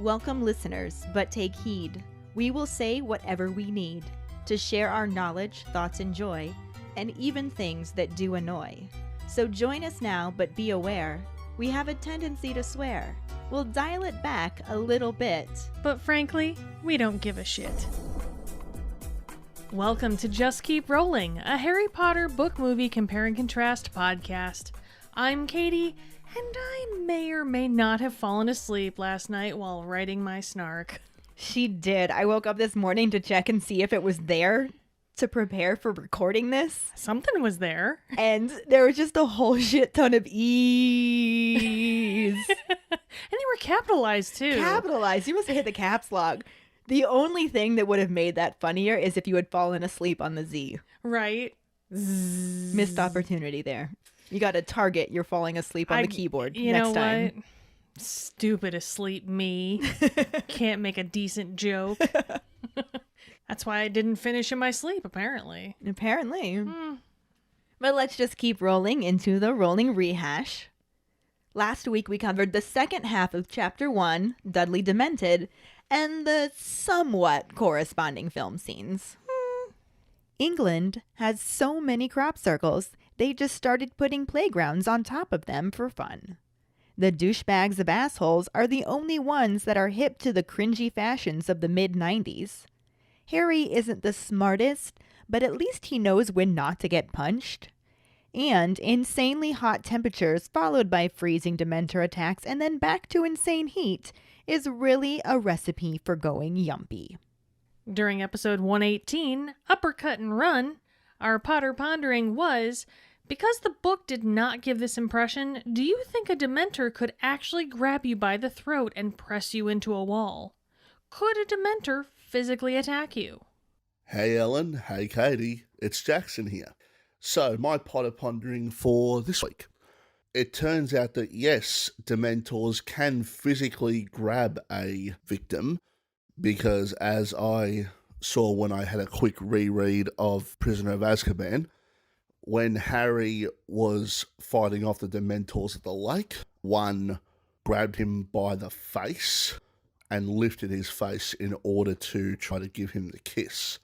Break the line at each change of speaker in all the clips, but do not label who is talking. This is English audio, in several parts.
Welcome, listeners, but take heed. We will say whatever we need to share our knowledge, thoughts, and joy, and even things that do annoy. So join us now, but be aware, we have a tendency to swear. We'll dial it back a little bit.
But frankly, we don't give a shit. Welcome to Just Keep Rolling, a Harry Potter book movie compare and contrast podcast. I'm Katie, and I may or may not have fallen asleep last night while writing my snark.
She did. I woke up this morning to check and see if it was there to prepare for recording this.
Something was there.
And there was just a whole shit ton of E's.
And they were capitalized too.
Capitalized. You must have hit the caps lock. The only thing that would have made that funnier is if you had fallen asleep on the Z.
Right.
Missed opportunity there. You got to target you're falling asleep on the keyboard next time.
What? Stupid asleep me. Can't make a decent joke. That's why I didn't finish in my sleep, apparently.
But let's just keep rolling into the rolling rehash. Last week we covered the second half of Chapter 1, Dudley Demented, and the somewhat corresponding film scenes. England has so many crop circles, they just started putting playgrounds on top of them for fun. The douchebags of assholes are the only ones that are hip to the cringy fashions of the mid-90s. Harry isn't the smartest, but at least he knows when not to get punched. And insanely hot temperatures followed by freezing Dementor attacks and then back to insane heat is really a recipe for going yumpy.
During episode 118, Uppercut and Run, our Potter Pondering was, because the book did not give this impression, do you think a Dementor could actually grab you by the throat and press you into a wall? Could a Dementor physically attack you?
Hey Ellen, hey Keighty, it's Jackson here. So, my Potter Pondering for this week. It turns out that yes, Dementors can physically grab a victim, because as I saw when I had a quick reread of Prisoner of Azkaban, when Harry was fighting off the Dementors at the lake, one grabbed him by the face and lifted his face in order to try to give him the kiss.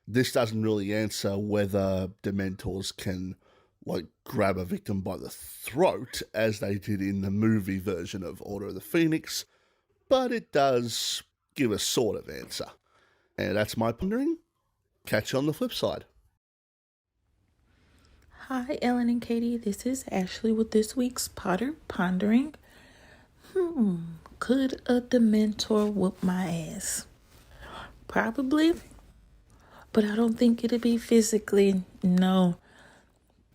This doesn't really answer whether Dementors can grab a victim by the throat as they did in the movie version of Order of the Phoenix, but it does give a sort of answer. And that's my pondering. Catch you on the flip side.
Hi, Ellen and Keighty. This is Ashley with this week's Potter Pondering. Could a Dementor whoop my ass? Probably. But I don't think it'd be physically. No.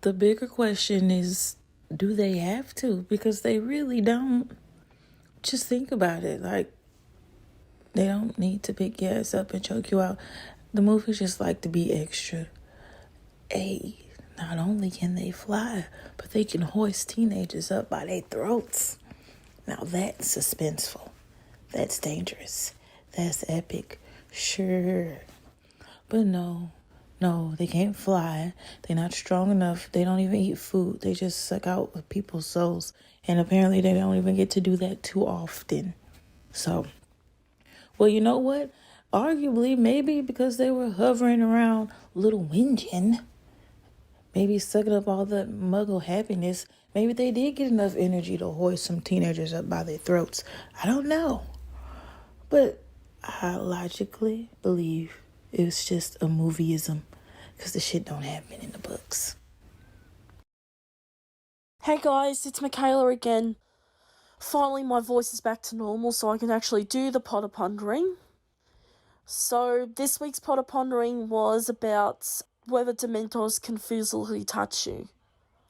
The bigger question is, do they have to? Because they really don't. Just think about it. They don't need to pick your ass up and choke you out. The movies just like to be extra. Not only can they fly, but they can hoist teenagers up by their throats. Now that's suspenseful. That's dangerous. That's epic. Sure. But no, they can't fly. They're not strong enough. They don't even eat food. They just suck out people's souls. And apparently they don't even get to do that too often. So, well, you know what? Arguably, maybe because they were hovering around Little Whingin, maybe sucking up all the muggle happiness, maybe they did get enough energy to hoist some teenagers up by their throats. I don't know. But I logically believe it was just a movieism, because the shit don't happen in the books.
Hey guys, it's Michaela again. Finally my voice is back to normal so I can actually do the Potter Pondering. So this week's Potter Pondering was about whether Dementors can physically touch you.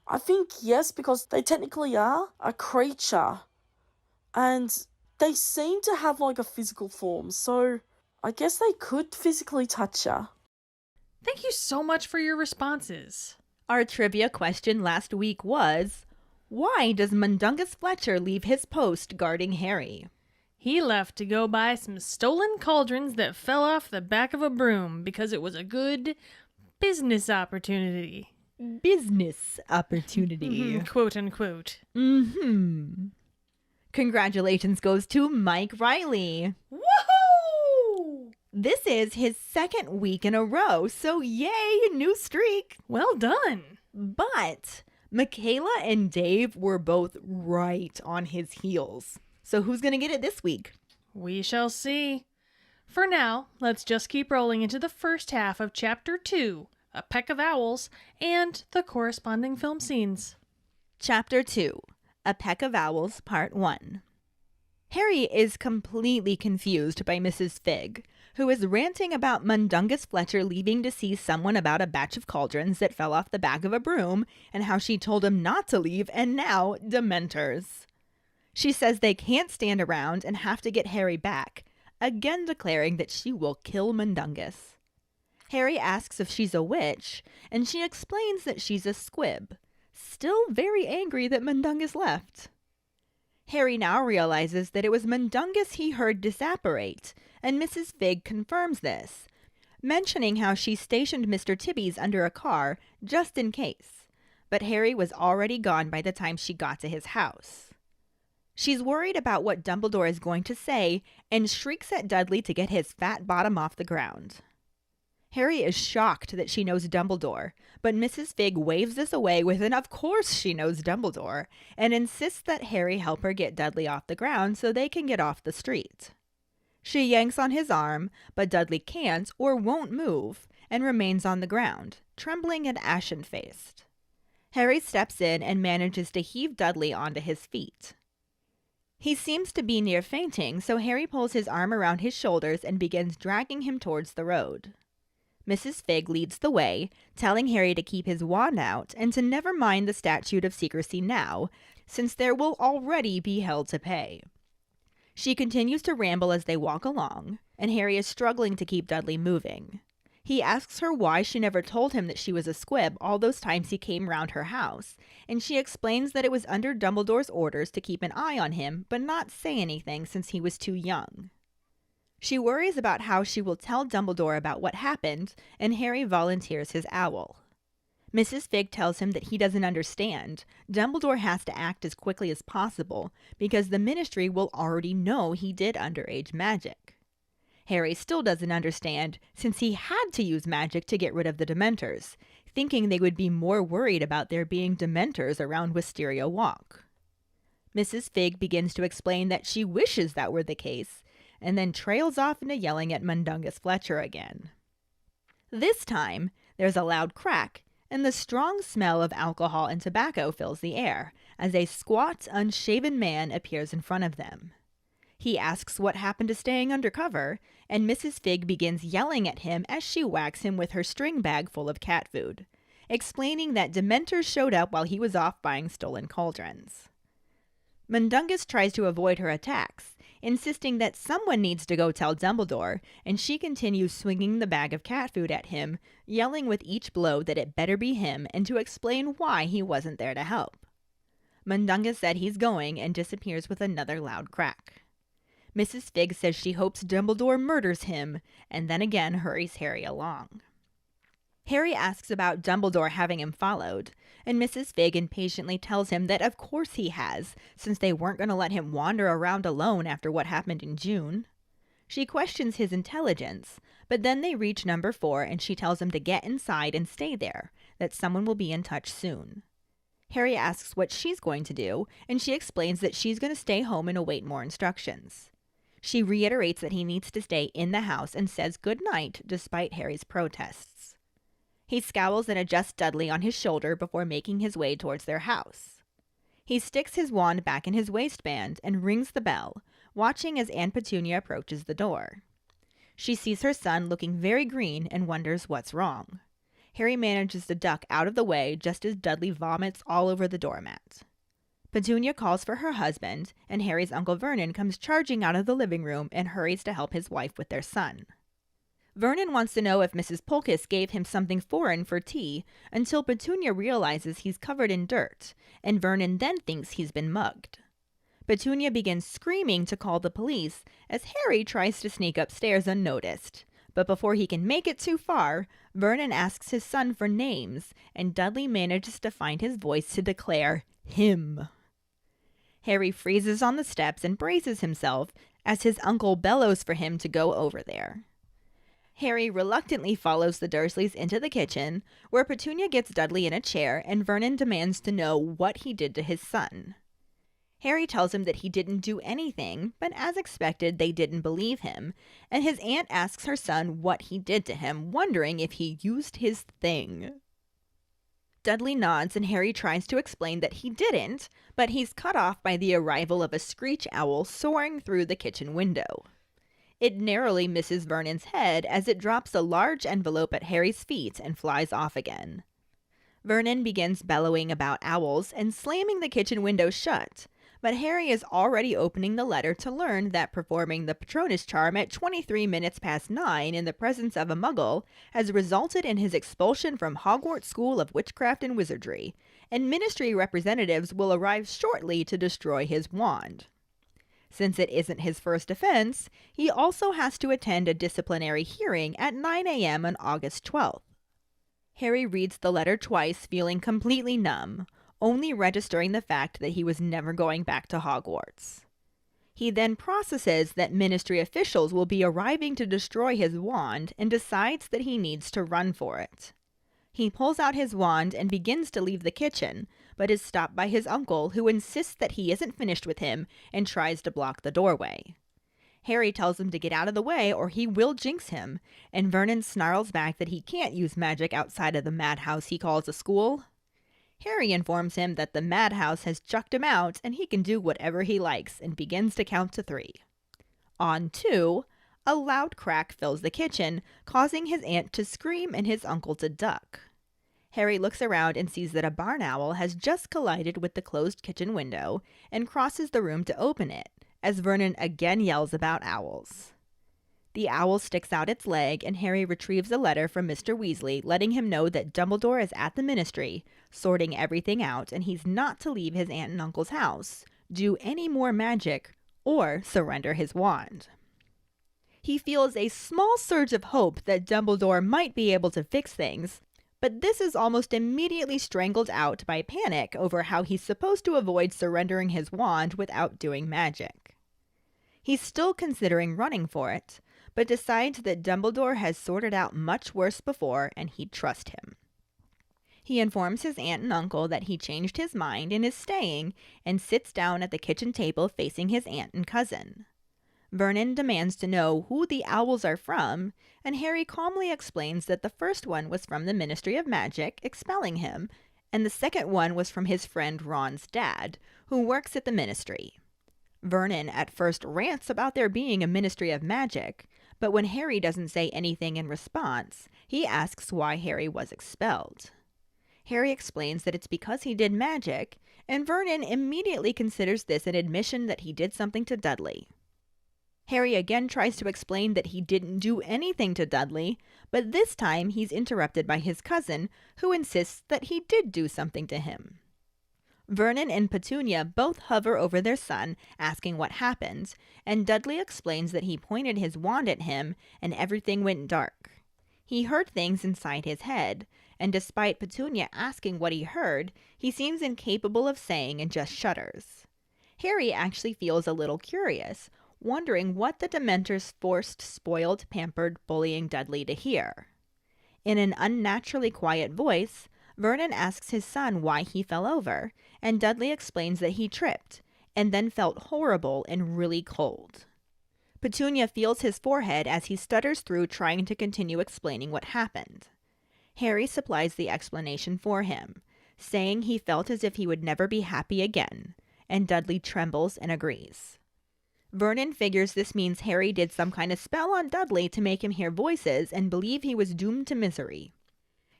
I think yes, because they technically are a creature. And they seem to have a physical form, so I guess they could physically touch you.
Thank you so much for your responses.
Our trivia question last week was, why does Mundungus Fletcher leave his post guarding Harry?
He left to go buy some stolen cauldrons that fell off the back of a broom because it was a good business opportunity.
Business opportunity.
Quote unquote.
Congratulations goes to Mike Riley.
Woohoo!
This is his second week in a row, so yay, new streak.
Well done.
But Michaela and Dave were both right on his heels. So who's going to get it this week?
We shall see. For now, let's just keep rolling into the first half of Chapter 2, A Peck of Owls, and the corresponding film scenes.
Chapter 2, A Peck of Owls, Part 1. Harry is completely confused by Mrs. Figg, who is ranting about Mundungus Fletcher leaving to see someone about a batch of cauldrons that fell off the back of a broom, and how she told him not to leave, and now Dementors. She says they can't stand around and have to get Harry back, again declaring that she will kill Mundungus. Harry asks if she's a witch, and she explains that she's a squib, still very angry that Mundungus left. Harry now realizes that it was Mundungus he heard disapparate, and Mrs. Figg confirms this, mentioning how she stationed Mr. Tibbies under a car just in case, but Harry was already gone by the time she got to his house. She's worried about what Dumbledore is going to say and shrieks at Dudley to get his fat bottom off the ground. Harry is shocked that she knows Dumbledore, but Mrs. Figg waves this away with an "of course she knows Dumbledore," and insists that Harry help her get Dudley off the ground so they can get off the street. She yanks on his arm, but Dudley can't or won't move, and remains on the ground, trembling and ashen-faced. Harry steps in and manages to heave Dudley onto his feet. He seems to be near fainting, so Harry pulls his arm around his shoulders and begins dragging him towards the road. Mrs. Figg leads the way, telling Harry to keep his wand out and to never mind the statute of secrecy now, since there will already be hell to pay. She continues to ramble as they walk along, and Harry is struggling to keep Dudley moving. He asks her why she never told him that she was a squib all those times he came round her house, and she explains that it was under Dumbledore's orders to keep an eye on him but not say anything since he was too young. She worries about how she will tell Dumbledore about what happened, and Harry volunteers his owl. Mrs. Figg tells him that he doesn't understand. Dumbledore has to act as quickly as possible, because the Ministry will already know he did underage magic. Harry still doesn't understand, since he had to use magic to get rid of the Dementors, thinking they would be more worried about there being Dementors around Wisteria Walk. Mrs. Figg begins to explain that she wishes that were the case, and then trails off into yelling at Mundungus Fletcher again. This time, there's a loud crack, and the strong smell of alcohol and tobacco fills the air, as a squat, unshaven man appears in front of them. He asks what happened to staying undercover, and Mrs. Figg begins yelling at him as she whacks him with her string bag full of cat food, explaining that Dementors showed up while he was off buying stolen cauldrons. Mundungus tries to avoid her attacks, insisting that someone needs to go tell Dumbledore, and she continues swinging the bag of cat food at him, yelling with each blow that it better be him and to explain why he wasn't there to help. Mundungus said he's going and disappears with another loud crack. Mrs. Figg says she hopes Dumbledore murders him, and then again hurries Harry along. Harry asks about Dumbledore having him followed, and Mrs. Figg impatiently tells him that of course he has, since they weren't going to let him wander around alone after what happened in June. She questions his intelligence, but then they reach number 4 and she tells him to get inside and stay there, that someone will be in touch soon. Harry asks what she's going to do, and she explains that she's going to stay home and await more instructions. She reiterates that he needs to stay in the house and says goodnight despite Harry's protests. He scowls and adjusts Dudley on his shoulder before making his way towards their house. He sticks his wand back in his waistband and rings the bell, watching as Aunt Petunia approaches the door. She sees her son looking very green and wonders what's wrong. Harry manages to duck out of the way just as Dudley vomits all over the doormat. Petunia calls for her husband, and Harry's Uncle Vernon comes charging out of the living room and hurries to help his wife with their son. Vernon wants to know if Mrs. Polkiss gave him something foreign for tea, until Petunia realizes he's covered in dirt, and Vernon then thinks he's been mugged. Petunia begins screaming to call the police as Harry tries to sneak upstairs unnoticed. But before he can make it too far, Vernon asks his son for names, and Dudley manages to find his voice to declare him. Harry freezes on the steps and braces himself as his uncle bellows for him to go over there. Harry reluctantly follows the Dursleys into the kitchen, where Petunia gets Dudley in a chair and Vernon demands to know what he did to his son. Harry tells him that he didn't do anything, but as expected, they didn't believe him, and his aunt asks her son what he did to him, wondering if he used his thing. Dudley nods and Harry tries to explain that he didn't, but he's cut off by the arrival of a screech owl soaring through the kitchen window. It narrowly misses Vernon's head as it drops a large envelope at Harry's feet and flies off again. Vernon begins bellowing about owls and slamming the kitchen window shut, but Harry is already opening the letter to learn that performing the Patronus charm at 23 minutes past 9 in the presence of a muggle has resulted in his expulsion from Hogwarts School of Witchcraft and Wizardry, and Ministry representatives will arrive shortly to destroy his wand. Since it isn't his first offense, he also has to attend a disciplinary hearing at 9 a.m. on August 12th. Harry reads the letter twice, feeling completely numb, only registering the fact that he was never going back to Hogwarts. He then processes that Ministry officials will be arriving to destroy his wand and decides that he needs to run for it. He pulls out his wand and begins to leave the kitchen, but is stopped by his uncle, who insists that he isn't finished with him and tries to block the doorway. Harry tells him to get out of the way or he will jinx him, and Vernon snarls back that he can't use magic outside of the madhouse he calls a school. Harry informs him that the madhouse has chucked him out and he can do whatever he likes, and begins to count to 3. On 2, a loud crack fills the kitchen, causing his aunt to scream and his uncle to duck. Harry looks around and sees that a barn owl has just collided with the closed kitchen window and crosses the room to open it, as Vernon again yells about owls. The owl sticks out its leg and Harry retrieves a letter from Mr. Weasley letting him know that Dumbledore is at the Ministry, sorting everything out, and he's not to leave his aunt and uncle's house, do any more magic, or surrender his wand. He feels a small surge of hope that Dumbledore might be able to fix things, but this is almost immediately strangled out by panic over how he's supposed to avoid surrendering his wand without doing magic. He's still considering running for it, but decides that Dumbledore has sorted out much worse before and he'd trust him. He informs his aunt and uncle that he changed his mind and is staying, and sits down at the kitchen table facing his aunt and cousin. Vernon demands to know who the owls are from, and Harry calmly explains that the first one was from the Ministry of Magic, expelling him, and the second one was from his friend Ron's dad, who works at the Ministry. Vernon at first rants about there being a Ministry of Magic, but when Harry doesn't say anything in response, he asks why Harry was expelled. Harry explains that it's because he did magic, and Vernon immediately considers this an admission that he did something to Dudley. Harry again tries to explain that he didn't do anything to Dudley, but this time he's interrupted by his cousin, who insists that he did do something to him. Vernon and Petunia both hover over their son, asking what happened, and Dudley explains that he pointed his wand at him and everything went dark. He heard things inside his head, and despite Petunia asking what he heard, he seems incapable of saying and just shudders. Harry actually feels a little curious, wondering what the Dementors forced spoiled, pampered, bullying Dudley to hear. In an unnaturally quiet voice, Vernon asks his son why he fell over, and Dudley explains that he tripped, and then felt horrible and really cold. Petunia feels his forehead as he stutters through trying to continue explaining what happened. Harry supplies the explanation for him, saying he felt as if he would never be happy again, and Dudley trembles and agrees. Vernon figures this means Harry did some kind of spell on Dudley to make him hear voices and believe he was doomed to misery.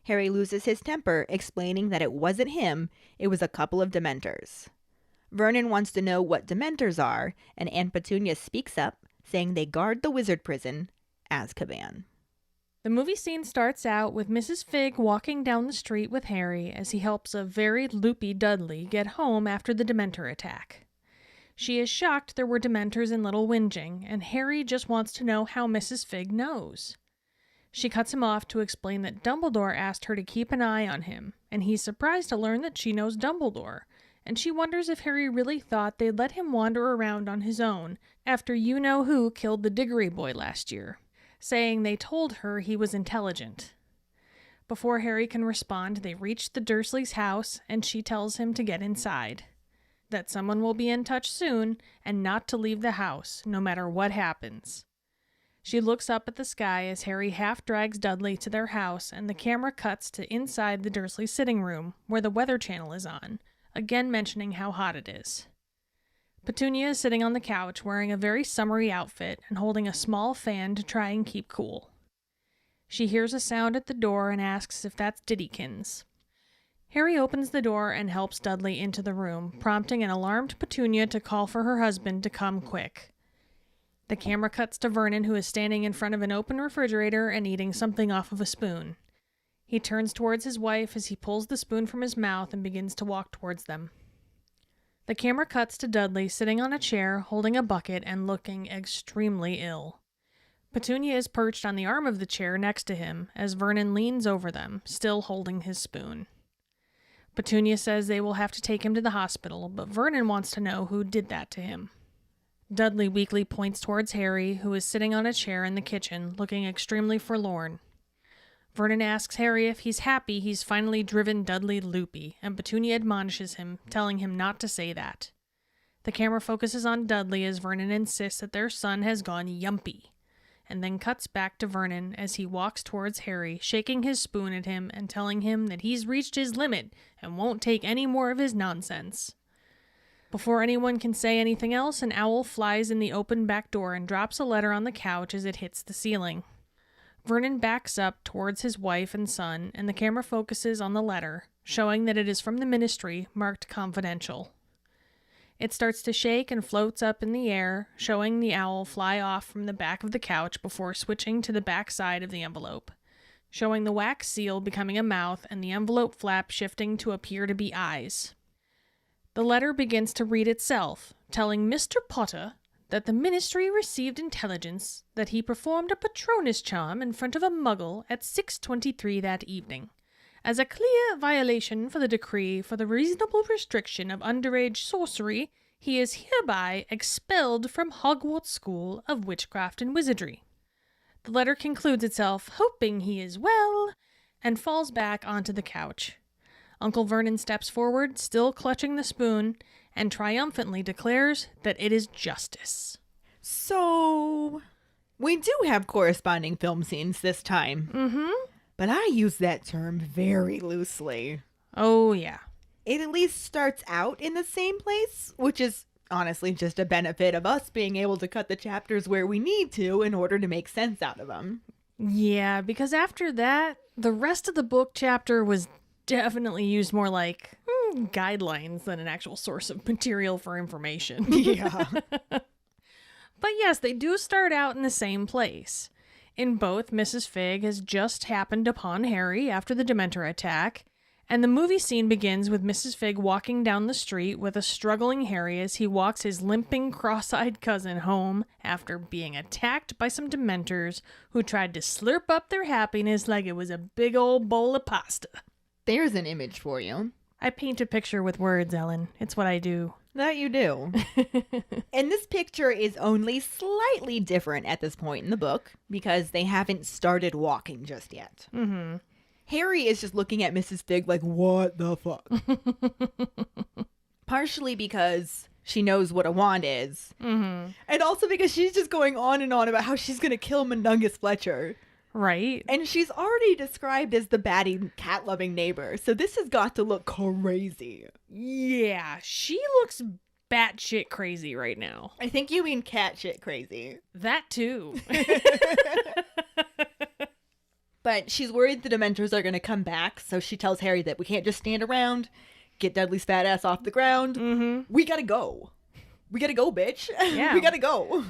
Harry loses his temper, explaining that it wasn't him, it was a couple of Dementors. Vernon wants to know what Dementors are, and Aunt Petunia speaks up, saying they guard the wizard prison, Azkaban.
The movie scene starts out with Mrs. Figg walking down the street with Harry as he helps a very loopy Dudley get home after the Dementor attack. She is shocked there were Dementors in Little Whinging, and Harry just wants to know how Mrs. Figg knows. She cuts him off to explain that Dumbledore asked her to keep an eye on him, and he's surprised to learn that she knows Dumbledore, and she wonders if Harry really thought they'd let him wander around on his own after you-know-who killed the Diggory boy last year, saying they told her he was intelligent. Before Harry can respond, they reach the Dursleys' house, and she tells him to get inside, that someone will be in touch soon, and not to leave the house, no matter what happens. She looks up at the sky as Harry half drags Dudley to their house, and the camera cuts to inside the Dursley sitting room, where the Weather Channel is on, again mentioning how hot it is. Petunia is sitting on the couch wearing a very summery outfit and holding a small fan to try and keep cool. She hears a sound at the door and asks if that's Diddykins. Harry opens the door and helps Dudley into the room, prompting an alarmed Petunia to call for her husband to come quick. The camera cuts to Vernon, who is standing in front of an open refrigerator and eating something off of a spoon. He turns towards his wife as he pulls the spoon from his mouth and begins to walk towards them. The camera cuts to Dudley sitting on a chair, holding a bucket and looking extremely ill. Petunia is perched on the arm of the chair next to him as Vernon leans over them, still holding his spoon. Petunia says they will have to take him to the hospital, but Vernon wants to know who did that to him. Dudley weakly points towards Harry, who is sitting on a chair in the kitchen, looking extremely forlorn. Vernon asks Harry if he's happy he's finally driven Dudley loopy, and Petunia admonishes him, telling him not to say that. The camera focuses on Dudley as Vernon insists that their son has gone yumpy, and then cuts back to Vernon as he walks towards Harry, shaking his spoon at him and telling him that he's reached his limit and won't take any more of his nonsense. Before anyone can say anything else, an owl flies in the open back door and drops a letter on the couch as it hits the ceiling. Vernon backs up towards his wife and son, and the camera focuses on the letter, showing that it is from the Ministry, marked confidential. It starts to shake and floats up in the air, showing the owl fly off from the back of the couch before switching to the back side of the envelope, showing the wax seal becoming a mouth and the envelope flap shifting to appear to be eyes. The letter begins to read itself, telling Mr. Potter that the Ministry received intelligence that he performed a Patronus charm in front of a Muggle at 6:23 that evening, as a clear violation for the decree for the reasonable restriction of underage sorcery. He is hereby expelled from Hogwarts School of Witchcraft and Wizardry. The letter concludes itself, hoping he is well, and falls back onto the couch. Uncle Vernon steps forward, still clutching the spoon, and triumphantly declares that it is justice.
So, we do have corresponding film scenes this time.
Mm-hmm.
But I use that term very loosely.
Oh, yeah.
It at least starts out in the same place, which is honestly just a benefit of us being able to cut the chapters where we need to in order to make sense out of them.
Yeah, because after that, the rest of the book chapter was definitely used more like guidelines than an actual source of material for information.
Yeah.
But yes, they do start out in the same place. In both, Mrs. Figg has just happened upon Harry after the Dementor attack, and the movie scene begins with Mrs. Figg walking down the street with a struggling Harry as he walks his limping, cross-eyed cousin home after being attacked by some Dementors who tried to slurp up their happiness like it was a big old bowl of pasta.
There's an image for you.
I paint a picture with words, Ellen. It's what I do.
That you do. And this picture is only slightly different at this point in the book because they haven't started walking just yet.
Mm-hmm.
Harry is just looking at Mrs. Figg like, what the fuck? Partially because she knows what a wand is.
Mm-hmm.
And also because she's just going on and on about how she's going to kill Mundungus Fletcher.
Right.
And she's already described as the batty, cat-loving neighbor, so this has got to look crazy.
Yeah, she looks batshit crazy right now.
I think you mean cat shit crazy.
That too.
But she's worried the Dementors are going to come back, so she tells Harry that we can't just stand around, get Dudley's fat ass off the ground.
Mm-hmm.
We gotta go. We gotta go, bitch.
Yeah.
We gotta go.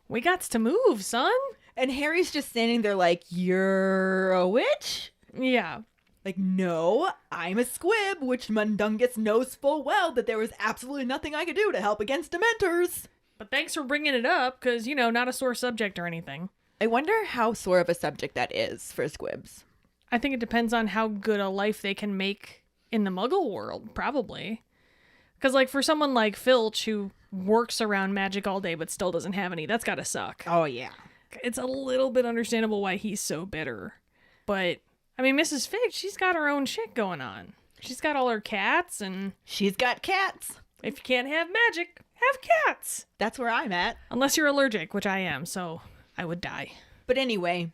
We gots to move, son.
And Harry's just standing there like, you're a witch?
Yeah.
Like, no, I'm a squib, which Mundungus knows full well that there was absolutely nothing I could do to help against Dementors.
But thanks for bringing it up, because, not a sore subject or anything.
I wonder how sore of a subject that is for squibs.
I think it depends on how good a life they can make in the Muggle world, probably. Because, like, for someone like Filch, who works around magic all day but still doesn't have any, that's gotta suck.
Oh, yeah.
It's a little bit understandable why he's so bitter. But, I mean, Mrs. Fig, she's got her own shit going on. She's got all her cats, and
She's got cats.
if you can't have magic, have cats.
That's where I'm at.
Unless you're allergic, which I am, so I would die.
But anyway,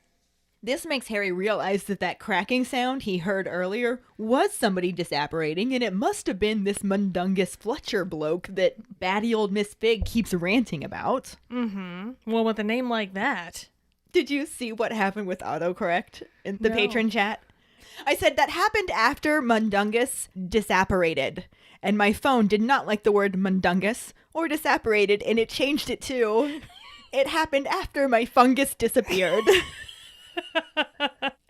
this makes Harry realize that that cracking sound he heard earlier was somebody disapparating, and it must have been this Mundungus Fletcher bloke that batty old Miss Fig keeps ranting about.
Well, with a name like that.
Did you see what happened with autocorrect in the
No.
patron chat? I said that happened after Mundungus disapparated, and my phone did not like the word Mundungus or disapparated, and it changed it to, it happened after my fungus disappeared.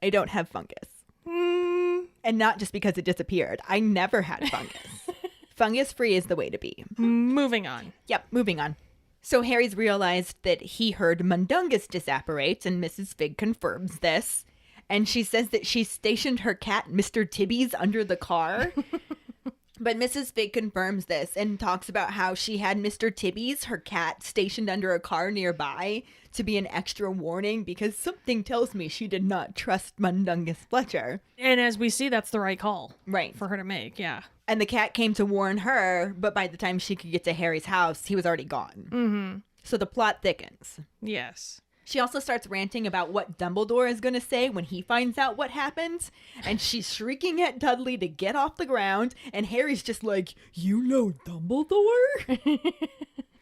I don't have fungus. And not just because it disappeared. I never had fungus. Fungus free is the way to be.
Moving on.
Yep, moving on. So Harry's realized that he heard Mundungus disapparate, and Mrs. Fig confirms this. And she says that she stationed her cat, Mr. Tibby's, under the car. But Mrs. Fig confirms this and talks about how she had Mr. Tibby's, her cat, stationed under a car nearby to be an extra warning because something tells me she did not trust Mundungus Fletcher.
And as we see, that's the right call.
Right.
For her to make, yeah.
And the cat came to warn her, but by the time she could get to Harry's house, he was already gone. Mm-hmm. So the plot thickens.
Yes.
She also starts ranting about what Dumbledore is going to say when he finds out what happens. And she's shrieking at Dudley to get off the ground. And Harry's just like, you know Dumbledore?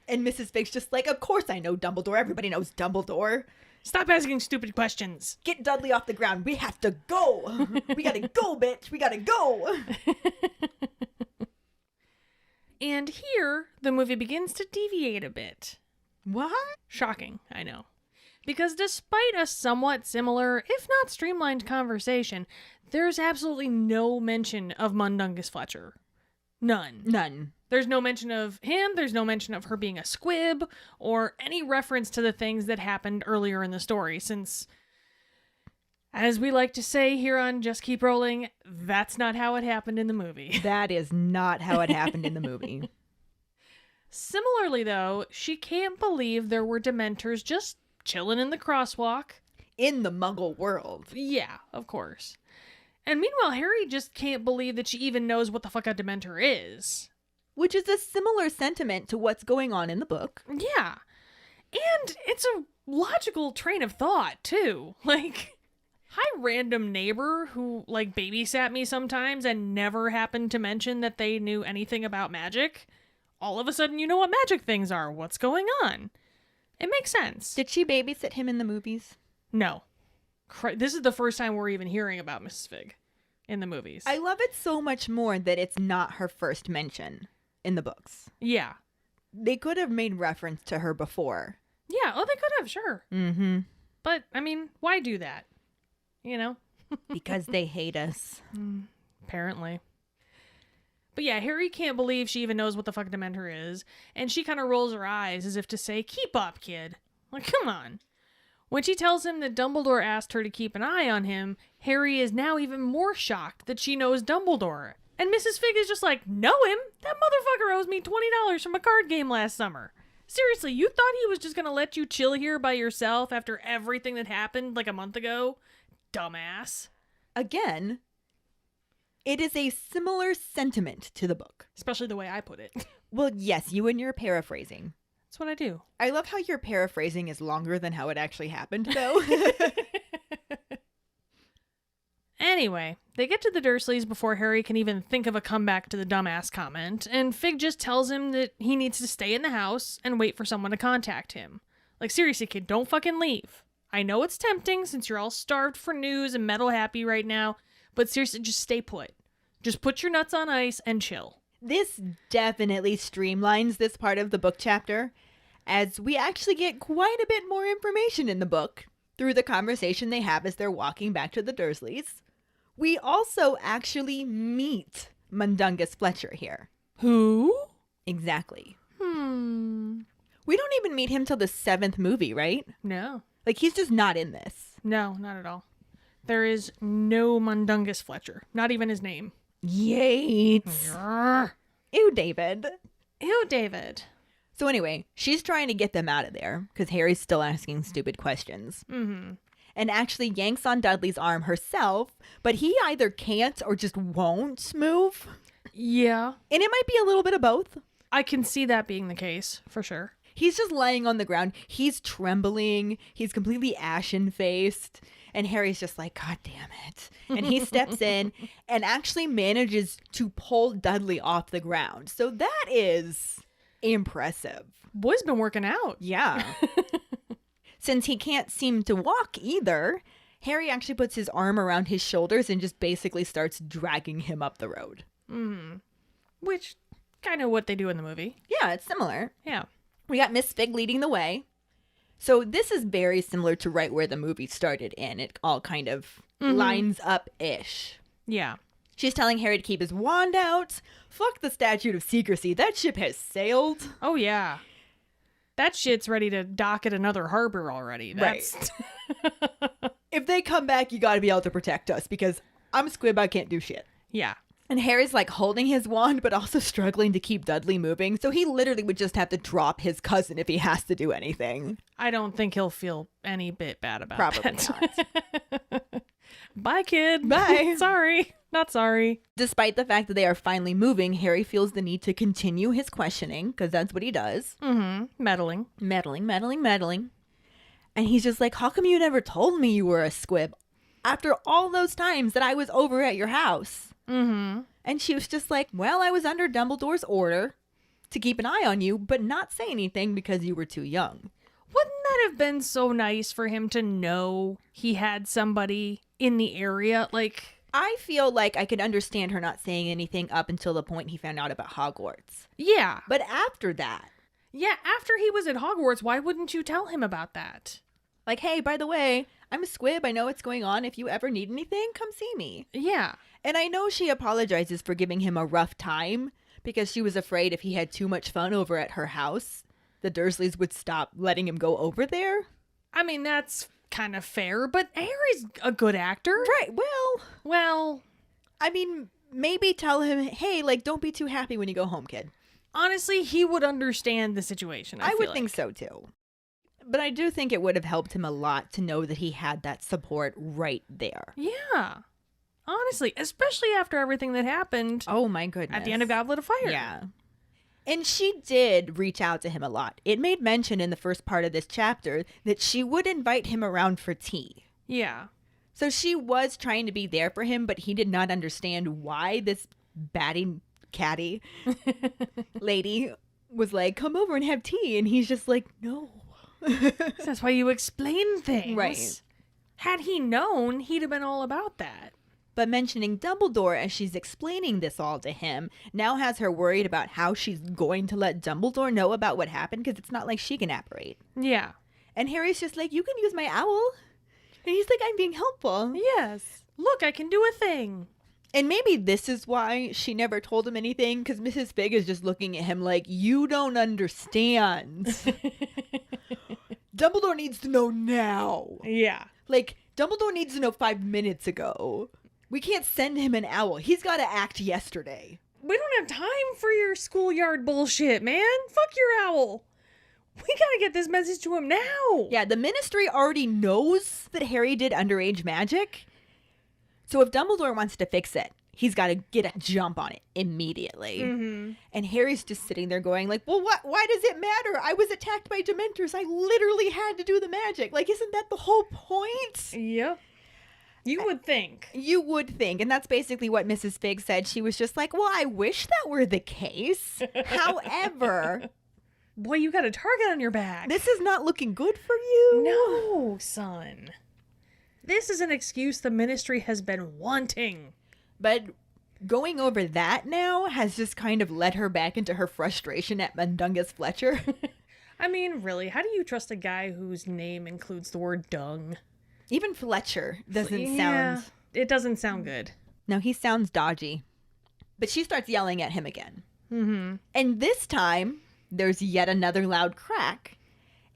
And Mrs. Fig's just like, of course I know Dumbledore. Everybody knows Dumbledore.
Stop asking stupid questions.
Get Dudley off the ground. We have to go. We gotta go, bitch. We gotta go.
And here, the movie begins to deviate a bit.
What?
Shocking, I know. Because despite a somewhat similar, if not streamlined conversation, there's absolutely no mention of Mundungus Fletcher. None.
None.
There's no mention of him, there's no mention of her being a squib, or any reference to the things that happened earlier in the story, since, as we like to say here on Just Keep Rolling, that's not how it happened in the movie.
That is not how it happened in the movie.
Similarly, though, she can't believe there were Dementors just chilling in the crosswalk.
In the Muggle world.
Yeah, of course. And meanwhile, Harry just can't believe that she even knows what the fuck a Dementor is.
Which is a similar sentiment to what's going on in the book.
Yeah. And it's a logical train of thought, too. Like, hi, random neighbor who, like, babysat me sometimes and never happened to mention that they knew anything about magic. All of a sudden, you know what magic things are. What's going on? It makes sense.
Did she babysit him in the movies?
No. This is the first time we're even hearing about Mrs. Fig in the movies.
I love it so much more that it's not her first mention in the books.
Yeah.
They could have made reference to her before.
Yeah, oh, they could have, sure.
Mm-hmm.
But, I mean, why do that? You know?
Because they hate us.
Apparently. But yeah, Harry can't believe she even knows what the fuck Dementor is, and she kind of rolls her eyes as if to say, keep up, kid. Like, come on. When she tells him that Dumbledore asked her to keep an eye on him, Harry is now even more shocked that she knows Dumbledore. And Mrs. Fig is just like, know him? That motherfucker owes me $20 from a card game last summer. Seriously, you thought he was just gonna let you chill here by yourself after everything that happened like a month ago? Dumbass.
Again, it is a similar sentiment to the book.
Especially the way I put it.
Well, yes, you and your paraphrasing.
That's what I do.
I love how your paraphrasing is longer than how it actually happened, though.
Anyway, they get to the Dursleys before Harry can even think of a comeback to the dumbass comment, and Fig just tells him that he needs to stay in the house and wait for someone to contact him. Like, seriously, kid, don't fucking leave. I know it's tempting since you're all starved for news and metal happy right now, but seriously, just stay put. Just put your nuts on ice and chill.
This definitely streamlines this part of the book chapter, as we actually get quite a bit more information in the book through the conversation they have as they're walking back to the Dursleys. We also actually meet Mundungus Fletcher here.
Who?
Exactly. We don't even meet him till the 7th movie, right?
No.
Like, he's just not in this.
No, not at all. There is no Mundungus Fletcher. Not even his name.
Yates. Ew, David.
Ew, David.
So anyway, she's trying to get them out of there because Harry's still asking stupid questions.
Mm-hmm.
And actually yanks on Dudley's arm herself, but he either can't or just won't move.
Yeah.
And it might be a little bit of both.
I can see that being the case, for sure.
He's just laying on the ground. He's trembling. He's completely ashen-faced. And Harry's just like, God damn it. And he steps in and actually manages to pull Dudley off the ground. So that is impressive.
Boy's been working out.
Yeah. Since he can't seem to walk either, Harry actually puts his arm around his shoulders and just basically starts dragging him up the road.
Mm-hmm. Which, kind of what they do in the movie.
Yeah, it's similar.
Yeah.
We got Miss Fig leading the way. So this is very similar to right where the movie started in. It all kind of lines up-ish.
Yeah.
She's telling Harry to keep his wand out. Fuck the statute of secrecy. That ship has sailed.
Oh, yeah. That shit's ready to dock at another harbor already. That's...
Right. If they come back, you gotta be able to protect us because I'm a squib, I can't do shit.
Yeah.
And Harry's like holding his wand, but also struggling to keep Dudley moving. So he literally would just have to drop his cousin if he has to do anything.
I don't think he'll feel any bit bad about
Probably
that.
not.
Bye, kid.
Bye.
Sorry. Not sorry.
Despite the fact that they are finally moving, Harry feels the need to continue his questioning because that's what he does.
Mm-hmm. Meddling.
Meddling. And he's just like, how come you never told me you were a squib after all those times that I was over at your house?
Mm-hmm.
And she was just like, well, I was under Dumbledore's order to keep an eye on you, but not say anything because you were too young.
Wouldn't that have been so nice for him to know he had somebody in the area? Like,
I feel like I could understand her not saying anything up until the point he found out about Hogwarts.
yeah.
But after that,
Yeah, after he was at Hogwarts, why wouldn't you tell him about that?
like, hey, by the way, I'm a squib. I know what's going on. If you ever need anything, come see me.
Yeah.
And I know she apologizes for giving him a rough time because she was afraid if he had too much fun over at her house, the Dursleys would stop letting him go over there.
I mean, that's kind of fair, but Harry's a good actor.
Right.
Well,
I mean, maybe tell him, hey, like, don't be too happy when you go home, kid.
honestly, he would understand the situation.
I would
feel
think
like.
so too. But I do think it would have helped him a lot to know that he had that support right there.
Yeah. Honestly, especially after everything that happened
Oh my goodness.
at the end of Goblet of Fire.
Yeah. And she did reach out to him a lot. It made mention in the first part of this chapter that she would invite him around for tea.
Yeah.
So she was trying to be there for him, but he did not understand why this batty catty lady was like, come over and have tea. And he's just like, no.
That's why you explain things.
Right.
Had he known, he'd have been all about that.
But mentioning Dumbledore as she's explaining this all to him now has her worried about how she's going to let Dumbledore know about what happened, because it's not like she can apparate.
Yeah.
And Harry's just like, you can use my owl. And he's like, I'm being helpful.
Yes. Look, I can do a thing.
And maybe this is why she never told him anything, because Mrs. Fig is just looking at him like, you don't understand. Dumbledore needs to know now.
Yeah.
Like, Dumbledore needs to know 5 minutes ago. We can't send him an owl. He's got to act yesterday.
We don't have time for your schoolyard bullshit, man. Fuck your owl. We gotta get this message to him now.
Yeah, the Ministry already knows that Harry did underage magic. So if Dumbledore wants to fix it, he's got to get a jump on it immediately.
Mm-hmm.
And Harry's just sitting there going like, well, what? Why does it matter? I was attacked by Dementors. I literally had to do the magic. Like, isn't that the whole point?
Yep. You would think.
You would think. And that's basically what Mrs. Fig said. She was just like, well, I wish that were the case. However,
Boy, you got a target on your back.
this is not looking good for you.
No, son. This is an excuse the Ministry has been wanting.
But going over that now has just kind of led her back into her frustration at Mundungus Fletcher.
I mean, really, how do you trust a guy whose name includes the word dung?
Even Fletcher doesn't
Yeah,
sound...
it doesn't sound good.
No, he sounds dodgy. But she starts yelling at him again.
Mm-hmm.
And this time, there's yet another loud crack.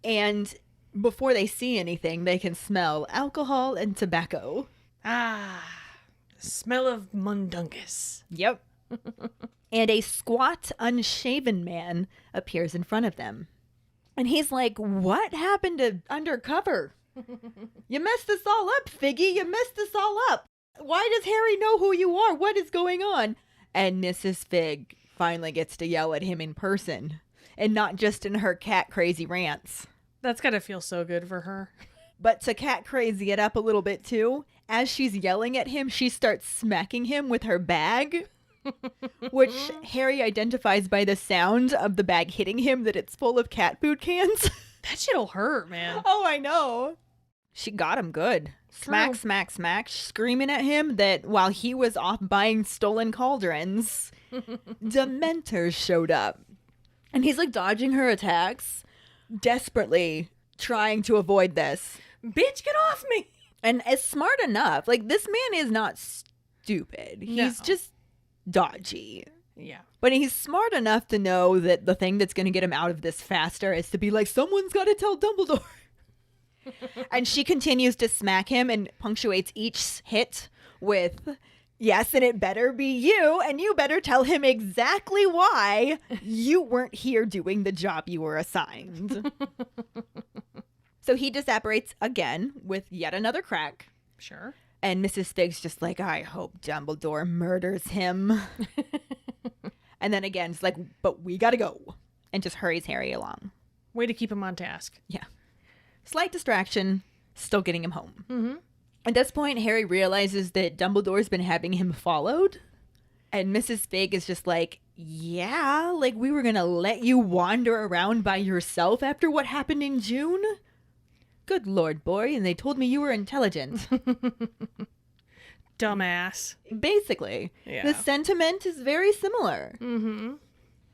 And before they see anything, they can smell alcohol and tobacco.
Ah, smell of mundungus.
Yep. And a squat, unshaven man appears in front of them. And he's like, what happened to undercover? You messed this all up, Figgy. You messed this all up. Why does Harry know who you are? What is going on? And Mrs. Fig finally gets to yell at him in person and not just in her cat crazy rants.
That's gotta feel so good for her.
But to cat crazy it up a little bit too, as she's yelling at him, she starts smacking him with her bag, which Harry identifies by the sound of the bag hitting him that it's full of cat food cans.
That shit'll hurt, man.
Oh, I know. She got him good. Smack,
True.
smack, smack, screaming at him that while he was off buying stolen cauldrons, Dementors showed up. And he's like dodging her attacks, desperately trying to avoid this.
Bitch, get off me!
And is smart enough. Like, this man is not stupid. He's
No.
just dodgy.
Yeah.
But he's smart enough to know that the thing that's going to get him out of this faster is to be like, someone's got to tell Dumbledore. And she continues to smack him and punctuates each hit with, yes, and it better be you, and you better tell him exactly why you weren't here doing the job you were assigned. So he disapparates again with yet another crack.
Sure.
And Mrs. Fig's just like, I hope Dumbledore murders him. And then again, it's like, but we gotta go. And just hurries Harry along.
Way to keep him on task.
Yeah. Slight distraction, still getting him home.
Mm-hmm.
At this point, Harry realizes that Dumbledore's been having him followed. And Mrs. Fig is just like, yeah, like we were gonna let you wander around by yourself after what happened in June? Good Lord, boy, and they told me you were intelligent.
Dumbass.
Basically.
Yeah.
The sentiment is very similar.
Mm-hmm.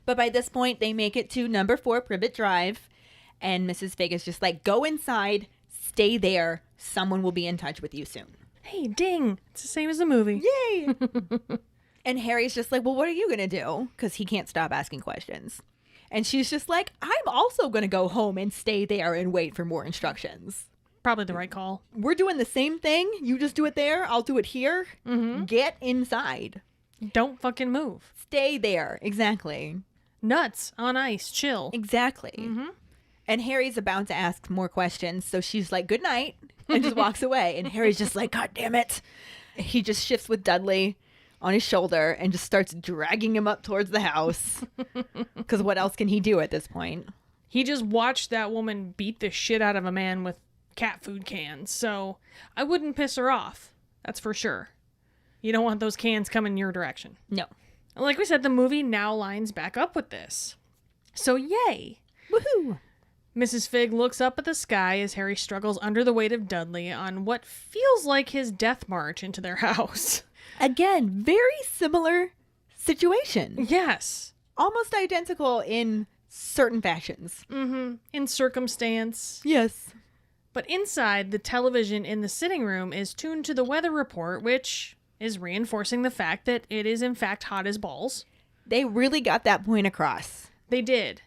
But by this point, they make it to number 4 Privet Drive. And Mrs. Fig is just like, go inside, stay there. Someone will be in touch with you soon.
Hey, ding. It's the same as the movie.
Yay! And Harry's just like, well, what are you going to do? Because he can't stop asking questions. And she's just like, I'm also going to go home and stay there and wait for more instructions.
Probably the right call.
We're doing the same thing. You just do it there. I'll do it here.
Mm-hmm.
Get inside.
Don't fucking move.
Stay there. Exactly.
Nuts on ice. Chill.
Exactly.
Mm-hmm.
And Harry's about to ask more questions. So she's like, good night. And just walks away. And Harry's just like, God damn it. He just shifts with Dudley on his shoulder and just starts dragging him up towards the house. Because what else can he do at this point?
He just watched that woman beat the shit out of a man with cat food cans. So I wouldn't piss her off. That's for sure. You don't want those cans coming your direction.
No.
Like we said, the movie now lines back up with this. So yay.
Woohoo.
Mrs. Fig looks up at the sky as Harry struggles under the weight of Dudley on what feels like his death march into their house.
Again, very similar situation.
Yes.
Almost identical in certain fashions.
Mm-hmm. In circumstance.
Yes.
But inside, the television in the sitting room is tuned to the weather report, which is reinforcing the fact that it is in fact hot as balls.
They really got that point across.
They did.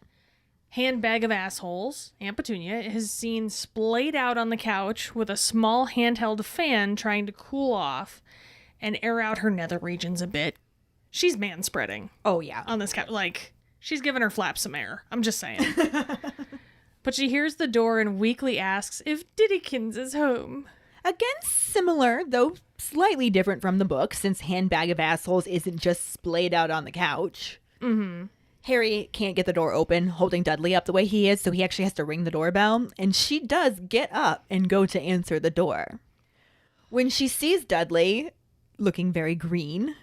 Handbag of assholes, Aunt Petunia, is seen splayed out on the couch with a small handheld fan trying to cool off and air out her nether regions a bit. She's manspreading
Oh, yeah.
on this couch. Like, she's giving her flaps some air. I'm just saying. But she hears the door and weakly asks if Diddykins is home.
Again, similar, though slightly different from the book, since Handbag of Assholes isn't just splayed out on the couch.
Mm-hmm.
Harry can't get the door open, holding Dudley up the way he is, so he actually has to ring the doorbell, and she does get up and go to answer the door. When she sees Dudley looking very green,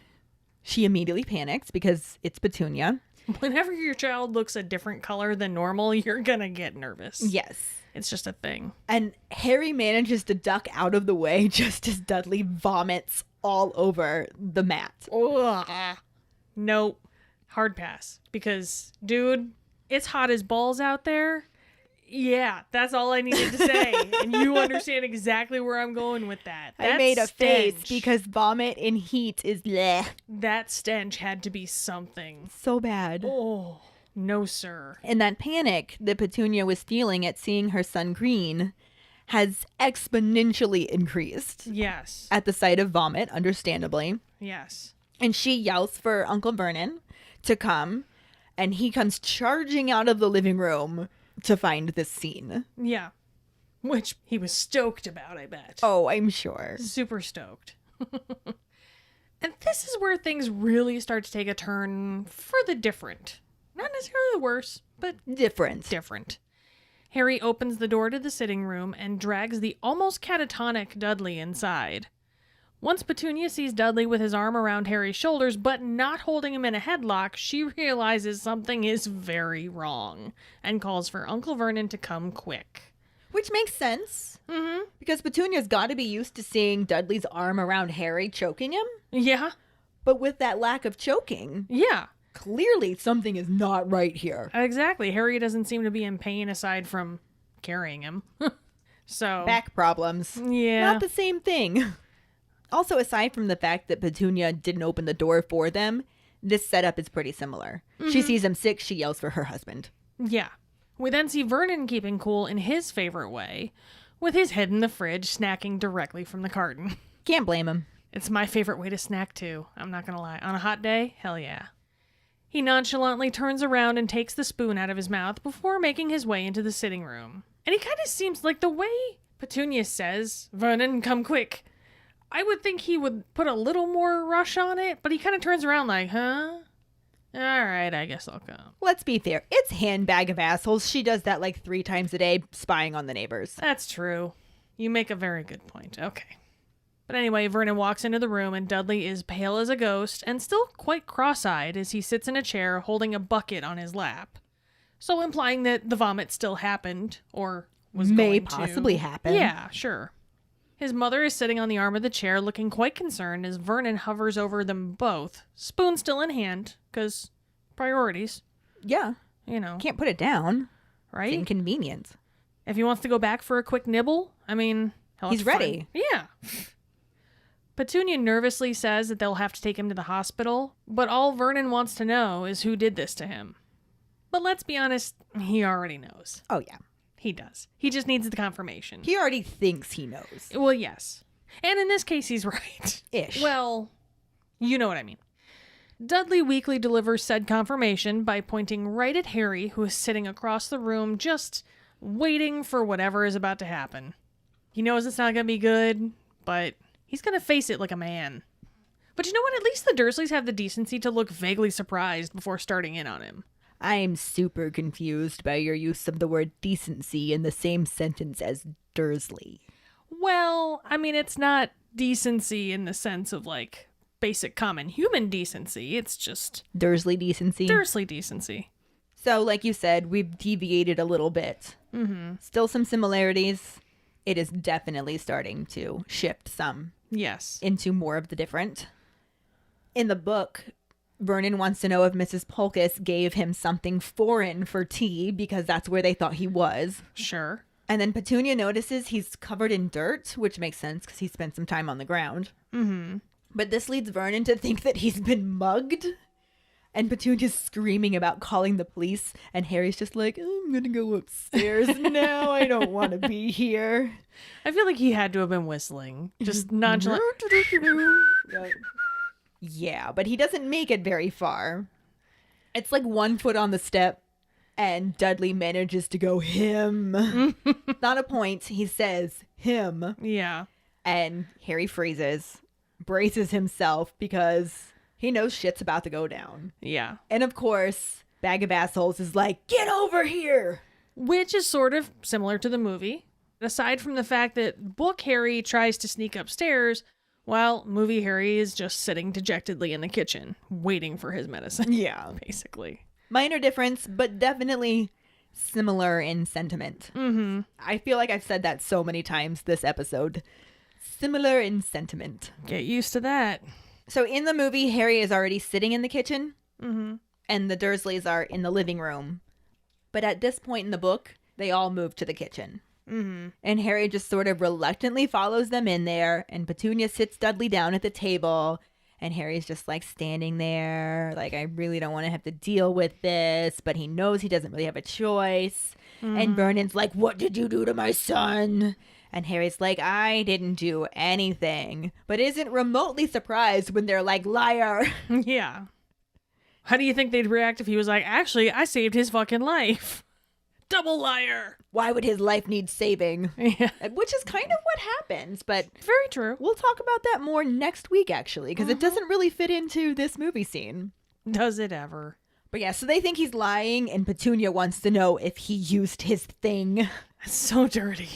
she immediately panics because it's Petunia.
Whenever your child looks a different color than normal, you're gonna get nervous.
Yes.
It's just a thing.
And Harry manages to duck out of the way just as Dudley vomits all over the mat.
Ugh. Nope. Hard pass. Because, dude, it's hot as balls out there. Yeah, that's all I needed to say. And you understand exactly where I'm going with that.
I made a face because vomit in heat is bleh.
That stench had to be something.
So bad.
Oh, no, sir.
And that panic that Petunia was feeling at seeing her son green has exponentially increased
Yes.
at the sight of vomit, understandably.
Yes.
And she yells for Uncle Vernon to come, and he comes charging out of the living room to find this scene.
Yeah. Which he was stoked about, I bet.
Oh, I'm sure.
Super stoked. And this is where things really start to take a turn for the different. Not necessarily the worse, but different. Harry opens the door to the sitting room and drags the almost catatonic Dudley inside. Once Petunia sees Dudley with his arm around Harry's shoulders, but not holding him in a headlock, she realizes something is very wrong and calls for Uncle Vernon to come quick.
Which makes sense.
Mm-hmm.
Because Petunia's got to be used to seeing Dudley's arm around Harry choking him.
Yeah.
But with that lack of choking,
Yeah.
clearly something is not right here.
Exactly. Harry doesn't seem to be in pain aside from carrying him. So.
Back problems.
Yeah.
Not the same thing. Also, aside from the fact that Petunia didn't open the door for them, this setup is pretty similar. She sees him sick, she yells for her husband.
Yeah. We then see Vernon keeping cool in his favorite way, with his head in the fridge, snacking directly from the carton.
Can't blame him.
It's my favorite way to snack, too. I'm not gonna lie. On a hot day, hell yeah. He nonchalantly turns around and takes the spoon out of his mouth before making his way into the sitting room. And he kind of seems like the way Petunia says, Vernon, come quick. I would think he would put a little more rush on it, but he kind of turns around like, huh? All right, I guess I'll come.
Let's be fair. It's handbag of assholes. She does that like 3 times a day, spying on the neighbors.
That's true. You make a very good point. Okay. But anyway, Vernon walks into the room and Dudley is pale as a ghost and still quite cross-eyed as he sits in a chair holding a bucket on his lap. So implying that the vomit still happened or was
May
going to.
possibly happen.
Yeah, sure. His mother is sitting on the arm of the chair looking quite concerned as Vernon hovers over them both, spoon still in hand, because priorities,
Yeah.
you know,
Can't put it down. It's
right?
inconvenient.
If he wants to go back for a quick nibble, I mean,
He's ready.
Yeah. Petunia nervously says that they'll have to take him to the hospital, but all Vernon wants to know is who did this to him. But let's be honest, he already knows.
Oh, yeah.
He does. He just needs the confirmation.
He already thinks he knows.
Well, yes. And in this case, he's right.
Ish.
Well, you know what I mean. Dudley weakly delivers said confirmation by pointing right at Harry, who is sitting across the room, just waiting for whatever is about to happen. He knows it's not going to be good, but he's going to face it like a man. But you know what? At least the Dursleys have the decency to look vaguely surprised before starting in on him.
I'm super confused by your use of the word decency in the same sentence as Dursley.
Well, I mean, it's not decency in the sense of, like, basic common human decency. It's just
Dursley decency.
Dursley decency.
So, like you said, we've deviated a little bit.
Mm-hmm.
Still some similarities. It is definitely starting to shift some
Yes.
into more of the different. In the book, Vernon wants to know if Mrs. Polkus gave him something foreign for tea because that's where they thought he was.
Sure.
And then Petunia notices he's covered in dirt, which makes sense because he spent some time on the ground.
Mm-hmm.
But this leads Vernon to think that he's been mugged. And Petunia's screaming about calling the police. And Harry's just like, I'm going to go upstairs now. I don't want to be here.
I feel like he had to have been whistling. Just nonchalant.
Yeah, but he doesn't make it very far. It's like 1 foot on the step, and Dudley manages to go him. Not a point. He says him.
Yeah.
And Harry freezes, braces himself because he knows shit's about to go down.
Yeah.
And of course, Bag of Assholes is like, get over here.
Which is sort of similar to the movie. Aside from the fact that book Harry tries to sneak upstairs, while movie Harry is just sitting dejectedly in the kitchen, waiting for his medicine.
Yeah.
Basically.
Minor difference, but definitely similar in sentiment.
Mm-hmm.
I feel like I've said that so many times this episode. Similar in sentiment.
Get used to that.
So in the movie, Harry is already sitting in the kitchen,
Mm-hmm.
and the Dursleys are in the living room. But at this point in the book, they all move to the kitchen.
Mm-hmm.
And Harry just sort of reluctantly follows them in there, and Petunia sits Dudley down at the table, and Harry's just like standing there, like, I really don't want to have to deal with this, but he knows he doesn't really have a choice. And Vernon's like, what did you do to my son? And Harry's like, I didn't do anything, but isn't remotely surprised when they're like, liar.
Yeah. How do you think they'd react if he was like, actually, I saved his fucking life? Double liar.
Why would his life need saving?
Yeah.
Which is kind of what happens, but
Very true.
we'll talk about that more next week, actually, because it doesn't really fit into this movie scene.
Does it ever?
But yeah, so they think he's lying, and Petunia wants to know if he used his thing.
So dirty.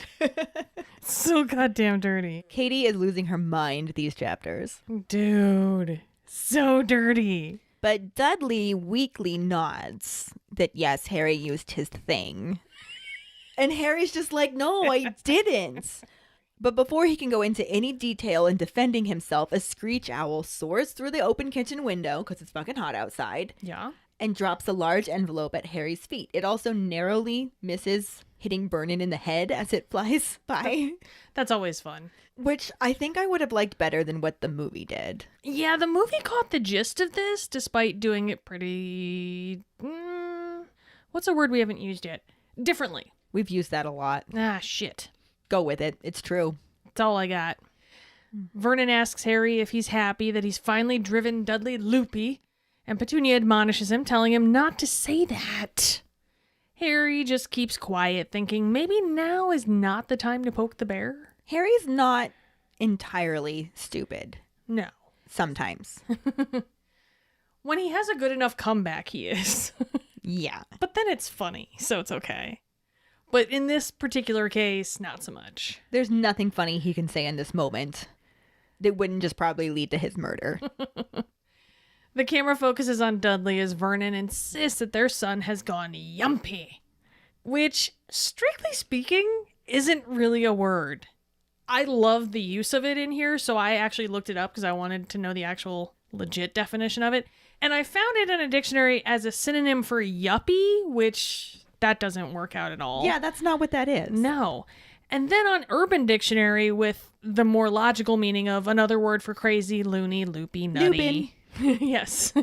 So goddamn dirty.
Keighty is losing her mind these chapters.
Dude. So dirty.
But Dudley weakly nods that yes, Harry used his thing. And Harry's just like, no, I didn't. But before he can go into any detail in defending himself, a screech owl soars through the open kitchen window, because it's fucking hot outside,
Yeah.
and drops a large envelope at Harry's feet. It also narrowly misses hitting Vernon in the head as it flies by,
That's always fun.
which I think I would have liked better than what the movie did.
Yeah, the movie caught the gist of this despite doing it pretty... what's a word we haven't used yet? Differently.
We've used that a lot.
Ah, shit.
Go with it. It's true.
That's all I got. Vernon asks Harry if he's happy that he's finally driven Dudley loopy, and Petunia admonishes him, telling him not to say that. Harry just keeps quiet, thinking maybe now is not the time to poke the bear.
Harry's not entirely stupid.
No.
Sometimes.
When he has a good enough comeback, he is.
Yeah.
But then it's funny, so it's okay. But in this particular case, not so much.
There's nothing funny he can say in this moment that wouldn't just probably lead to his murder.
The camera focuses on Dudley as Vernon insists that their son has gone yumpy. Which, strictly speaking, isn't really a word. I love the use of it in here, so I actually looked it up because I wanted to know the actual legit definition of it. And I found it in a dictionary as a synonym for yuppie, which that doesn't work out at all.
Yeah, that's not what that is.
No. And then on Urban Dictionary with the more logical meaning of another word for crazy, loony, loopy, nutty. Yes.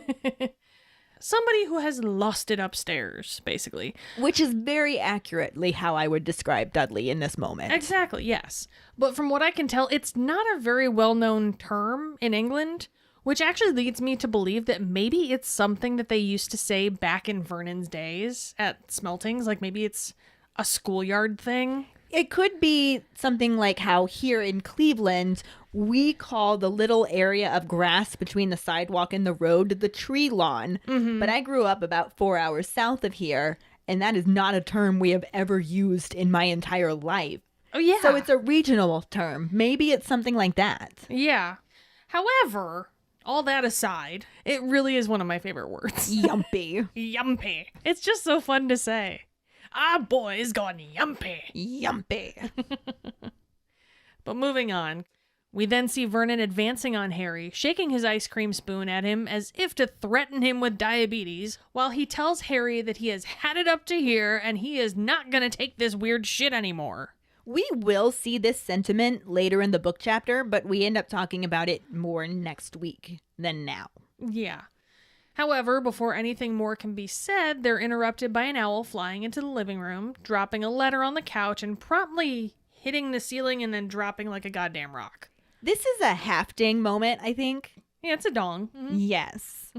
Somebody who has lost it upstairs, basically.
Which is very accurately how I would describe Dudley in this moment.
Exactly, yes. But from what I can tell, it's not a very well-known term in England, which actually leads me to believe that maybe it's something that they used to say back in Vernon's days at Smeltings. Like maybe it's a schoolyard thing.
It could be something like how here in Cleveland, we call the little area of grass between the sidewalk and the road the tree lawn.
Mm-hmm.
But I grew up about 4 hours south of here, and that is not a term we have ever used in my entire life.
Oh, yeah.
So it's a regional term. Maybe it's something like that.
Yeah. However, all that aside, it really is one of my favorite words.
Yumpy.
Yumpy. It's just so fun to say. Our boy's gone yumpy.
Yumpy.
But moving on, we then see Vernon advancing on Harry, shaking his ice cream spoon at him as if to threaten him with diabetes, while he tells Harry that he has had it up to here and he is not gonna take this weird shit anymore.
We will see this sentiment later in the book chapter, but we end up talking about it more next week than now.
Yeah. However, before anything more can be said, they're interrupted by an owl flying into the living room, dropping a letter on the couch, and promptly hitting the ceiling and then dropping like a goddamn rock.
This is a half-ding moment, I think.
Yeah, it's a dong. Mhm.
Yes.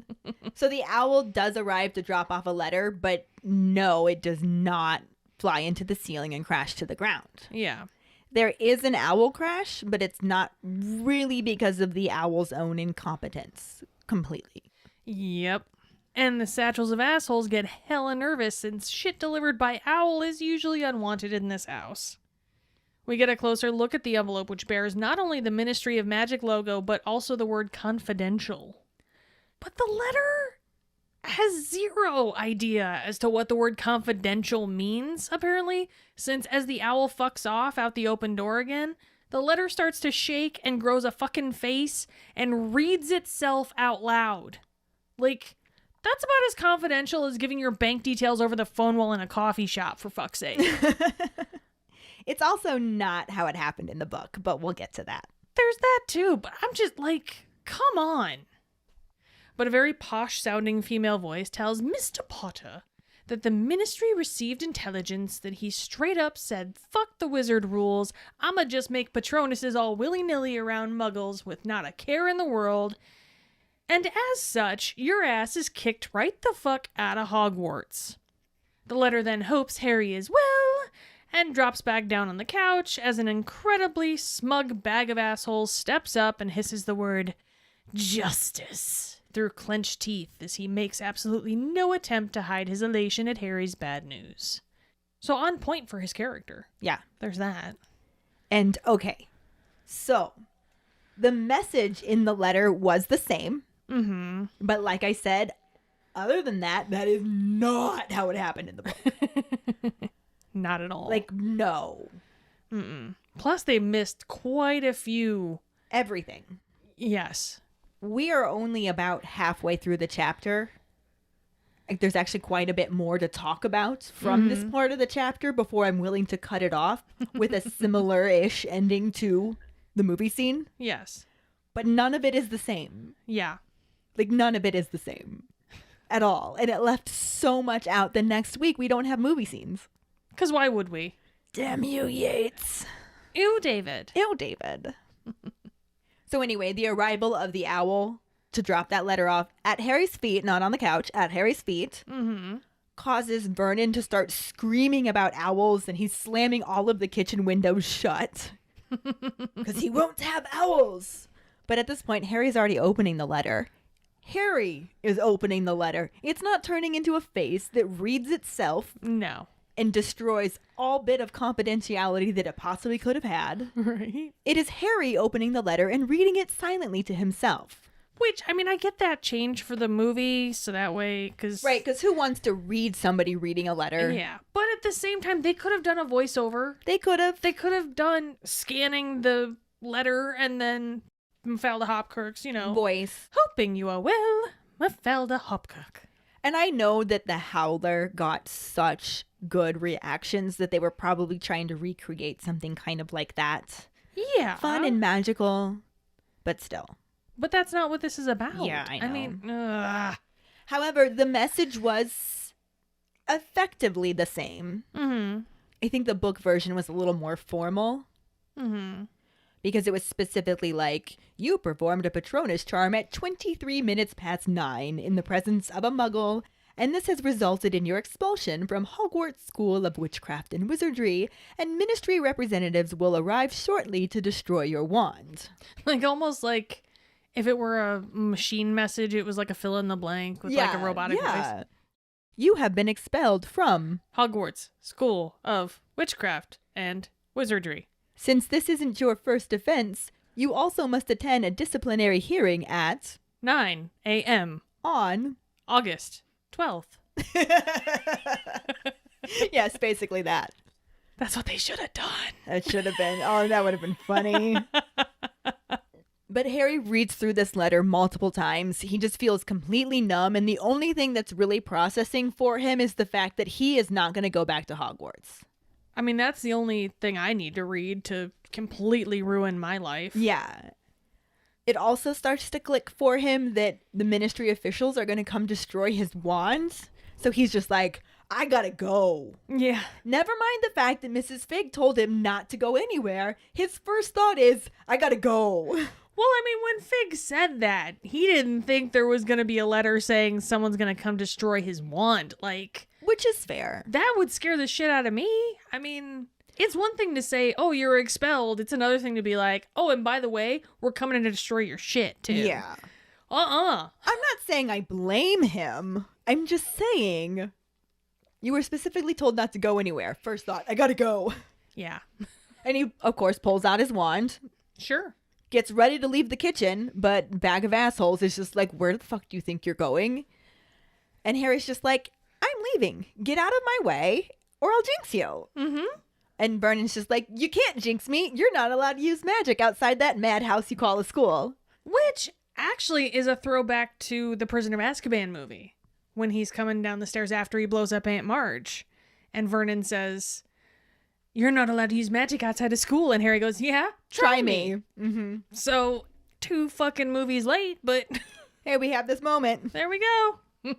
So the owl does arrive to drop off a letter, but no, it does not fly into the ceiling and crash to the ground.
Yeah.
There is an owl crash, but it's not really because of the owl's own incompetence completely.
Yep. And the satchels of assholes get hella nervous since shit delivered by owl is usually unwanted in this house. We get a closer look at the envelope, which bears not only the Ministry of Magic logo, but also the word confidential. But the letter has zero idea as to what the word confidential means, apparently, since as the owl fucks off out the open door again, the letter starts to shake and grows a fucking face and reads itself out loud. Like, that's about as confidential as giving your bank details over the phone while in a coffee shop, for fuck's sake.
It's also not how it happened in the book, but we'll get to that.
There's that too, but I'm just like, come on. But a very posh-sounding female voice tells Mr. Potter that the ministry received intelligence that he straight up said, fuck the wizard rules, I'ma just make Patronuses all willy-nilly around muggles with not a care in the world, and as such, your ass is kicked right the fuck out of Hogwarts. The letter then hopes Harry is well, and drops back down on the couch as an incredibly smug bag of assholes steps up and hisses the word, justice, through clenched teeth as he makes absolutely no attempt to hide his elation at Harry's bad news. So on point for his character.
Yeah.
There's that.
And okay, so the message in the letter was the same.
Mm-hmm.
But like I said, other than that, that is not how it happened in the book.
Not at all.
Like, no.
Mm-mm. Plus, they missed quite a few.
Everything.
Yes.
We are only about halfway through the chapter. Like, there's actually quite a bit more to talk about from this part of the chapter before I'm willing to cut it off with a similar-ish ending to the movie scene.
Yes.
But none of it is the same.
Yeah.
Like, none of it is the same at all. And it left so much out that next week we don't have movie scenes.
Because why would we?
Damn you, Yates.
Ew, David.
Ew, David. So anyway, the arrival of the owl to drop that letter off at Harry's feet, not on the couch, at Harry's feet, causes Vernon to start screaming about owls, and he's slamming all of the kitchen windows shut. Because he won't have owls. But at this point, Harry's already opening the letter. Harry is opening the letter. It's not turning into a face that reads itself
No.
and destroys all bit of confidentiality that it possibly could have had.
Right.
It is Harry opening the letter and reading it silently to himself.
Which, I mean, I get that change for the movie, so that way, because...
Right, because who wants to read somebody reading a letter?
Yeah. But at the same time, they could have done a voiceover.
They could have.
They could have done scanning the letter and then Mafalda Hopkirk's,
Voice.
hoping you are well, Mafalda Hopkirk.
And I know that the Howler got such good reactions that they were probably trying to recreate something kind of like that.
Yeah.
Fun and magical, but still.
But that's not what this is about.
Yeah, I know.
I mean, ugh.
However, the message was effectively the same.
Mm-hmm.
I think the book version was a little more formal.
Mm-hmm.
Because it was specifically like, you performed a Patronus charm at 23 minutes past 9 in the presence of a muggle, and this has resulted in your expulsion from Hogwarts School of Witchcraft and Wizardry, and ministry representatives will arrive shortly to destroy your wand.
Like, almost like if it were a machine message, it was like a fill in the blank with like a robotic voice.
You have been expelled from
Hogwarts School of Witchcraft and Wizardry.
Since this isn't your first offense, you also must attend a disciplinary hearing at
9 a.m.
on
August 12th.
Yes, basically that.
That's what they should have done.
That should have been. Oh, that would have been funny. But Harry reads through this letter multiple times. He just feels completely numb, and the only thing that's really processing for him is the fact that he is not going to go back to Hogwarts.
I mean, that's the only thing I need to read to completely ruin my life.
Yeah. It also starts to click for him that the ministry officials are going to come destroy his wand. So he's just like, I gotta go.
Yeah.
Never mind the fact that Mrs. Fig told him not to go anywhere. His first thought is, I gotta go.
Well, I mean, when Fig said that, he didn't think there was going to be a letter saying someone's going to come destroy his wand. Like...
Which is fair.
That would scare the shit out of me. I mean, it's one thing to say, oh, you're expelled. It's another thing to be like, oh, and by the way, we're coming to destroy your shit, too.
Yeah.
I'm
not saying I blame him. I'm just saying you were specifically told not to go anywhere. First thought, I gotta go.
Yeah.
And he, of course, pulls out his wand.
Sure.
Gets ready to leave the kitchen, but Bag of Assholes is just like, where the fuck do you think you're going? And Harry's just like, I'm leaving. Get out of my way, or I'll jinx you.
Mm-hmm.
And Vernon's just like, you can't jinx me. You're not allowed to use magic outside that madhouse you call a school.
Which actually is a throwback to the Prisoner of Azkaban movie, when he's coming down the stairs after he blows up Aunt Marge. And Vernon says, you're not allowed to use magic outside of school. And Harry goes, yeah, try me.
Mm-hmm.
So 2 fucking movies late, but
Hey, we have this moment.
there we go.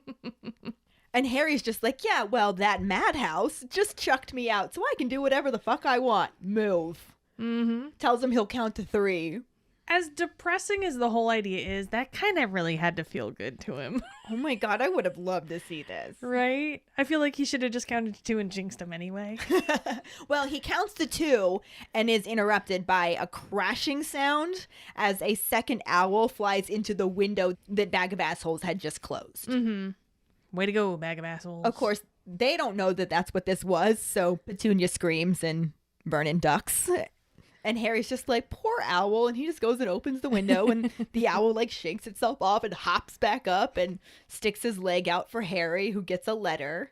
And Harry's just like, yeah, well, that madhouse just chucked me out, so I can do whatever the fuck I want. Move.
Mm-hmm.
Tells him he'll count to 3.
As depressing as the whole idea is, that kind of really had to feel good to him.
Oh my god, I would have loved to see this.
Right? I feel like he should have just counted to 2 and jinxed him anyway.
Well, he counts to 2 and is interrupted by a crashing sound as a second owl flies into the window that Bag of Assholes had just closed.
Mm-hmm. Way to go, Bag of Assholes.
Of course, they don't know that that's what this was, so Petunia screams and Vernon ducks. And Harry's just like, poor owl, and he just goes and opens the window, and the owl like shakes itself off and hops back up and sticks his leg out for Harry, who gets a letter.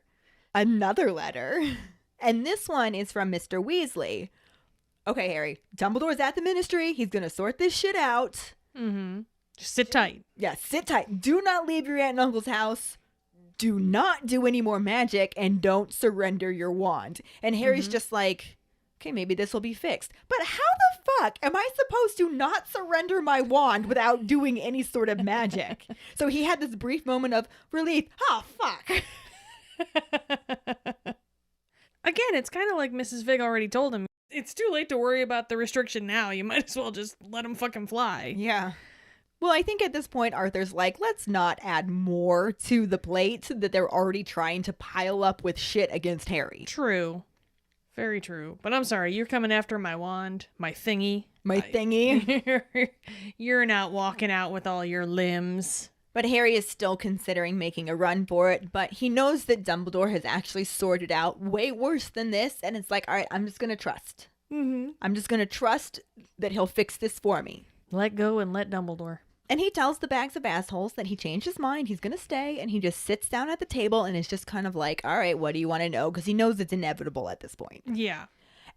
Another letter. And this one is from Mr. Weasley. Okay, Harry, Dumbledore's at the Ministry. He's gonna sort this shit out.
Mm-hmm. Just sit tight.
Yeah, sit tight. Do not leave your aunt and uncle's house. Do not do any more magic, and don't surrender your wand. And Harry's just like, okay, maybe this will be fixed. But how the fuck am I supposed to not surrender my wand without doing any sort of magic? So he had this brief moment of relief. Oh, fuck.
Again, it's kind of like Mrs. Fig already told him. It's too late to worry about the restriction now. You might as well just let him fucking fly.
Yeah. Well, I think at this point, Arthur's like, let's not add more to the plate that they're already trying to pile up with shit against Harry.
True. Very true. But I'm sorry, you're coming after my wand, my thingy.
My thingy.
You're not walking out with all your limbs.
But Harry is still considering making a run for it, but he knows that Dumbledore has actually sorted out way worse than this, and it's like, all right, I'm just going to trust.
Mm-hmm.
I'm just going to trust that he'll fix this for me.
Let go and let Dumbledore.
And he tells the Bags of Assholes that he changed his mind, he's going to stay, and he just sits down at the table and is just kind of like, all right, what do you want to know? Because he knows it's inevitable at this point.
Yeah.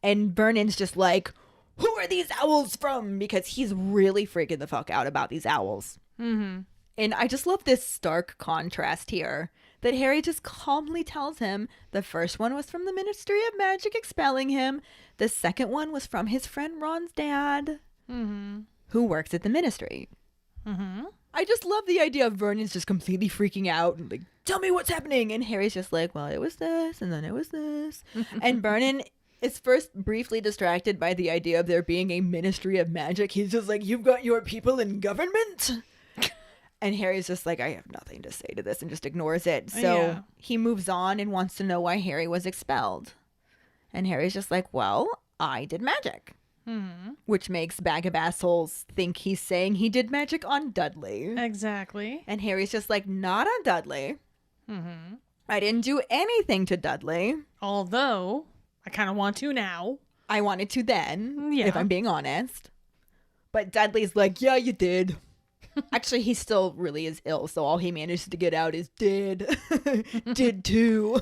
And Vernon's just like, who are these owls from? Because he's really freaking the fuck out about these owls.
Mm-hmm.
And I just love this stark contrast here that Harry just calmly tells him the first one was from the Ministry of Magic expelling him. The second one was from his friend Ron's dad, who works at the Ministry.
Mm-hmm.
I just love the idea of Vernon's just completely freaking out and like, tell me what's happening. And Harry's just like, well, it was this and then it was this. And Vernon is first briefly distracted by the idea of there being a Ministry of Magic. He's just like, you've got your people in government? And Harry's just like, I have nothing to say to this, and just ignores it. So he moves on and wants to know why Harry was expelled. And Harry's just like, well, I did magic. Which makes Bag of Assholes think he's saying he did magic on Dudley.
Exactly.
And Harry's just like, not on Dudley. I didn't do anything to Dudley.
Although, I kind of want to now.
I wanted to then,
Yeah.
if I'm being honest. But Dudley's like, yeah, you did. Actually, he still really is ill, so all he managed to get out is did. Did too.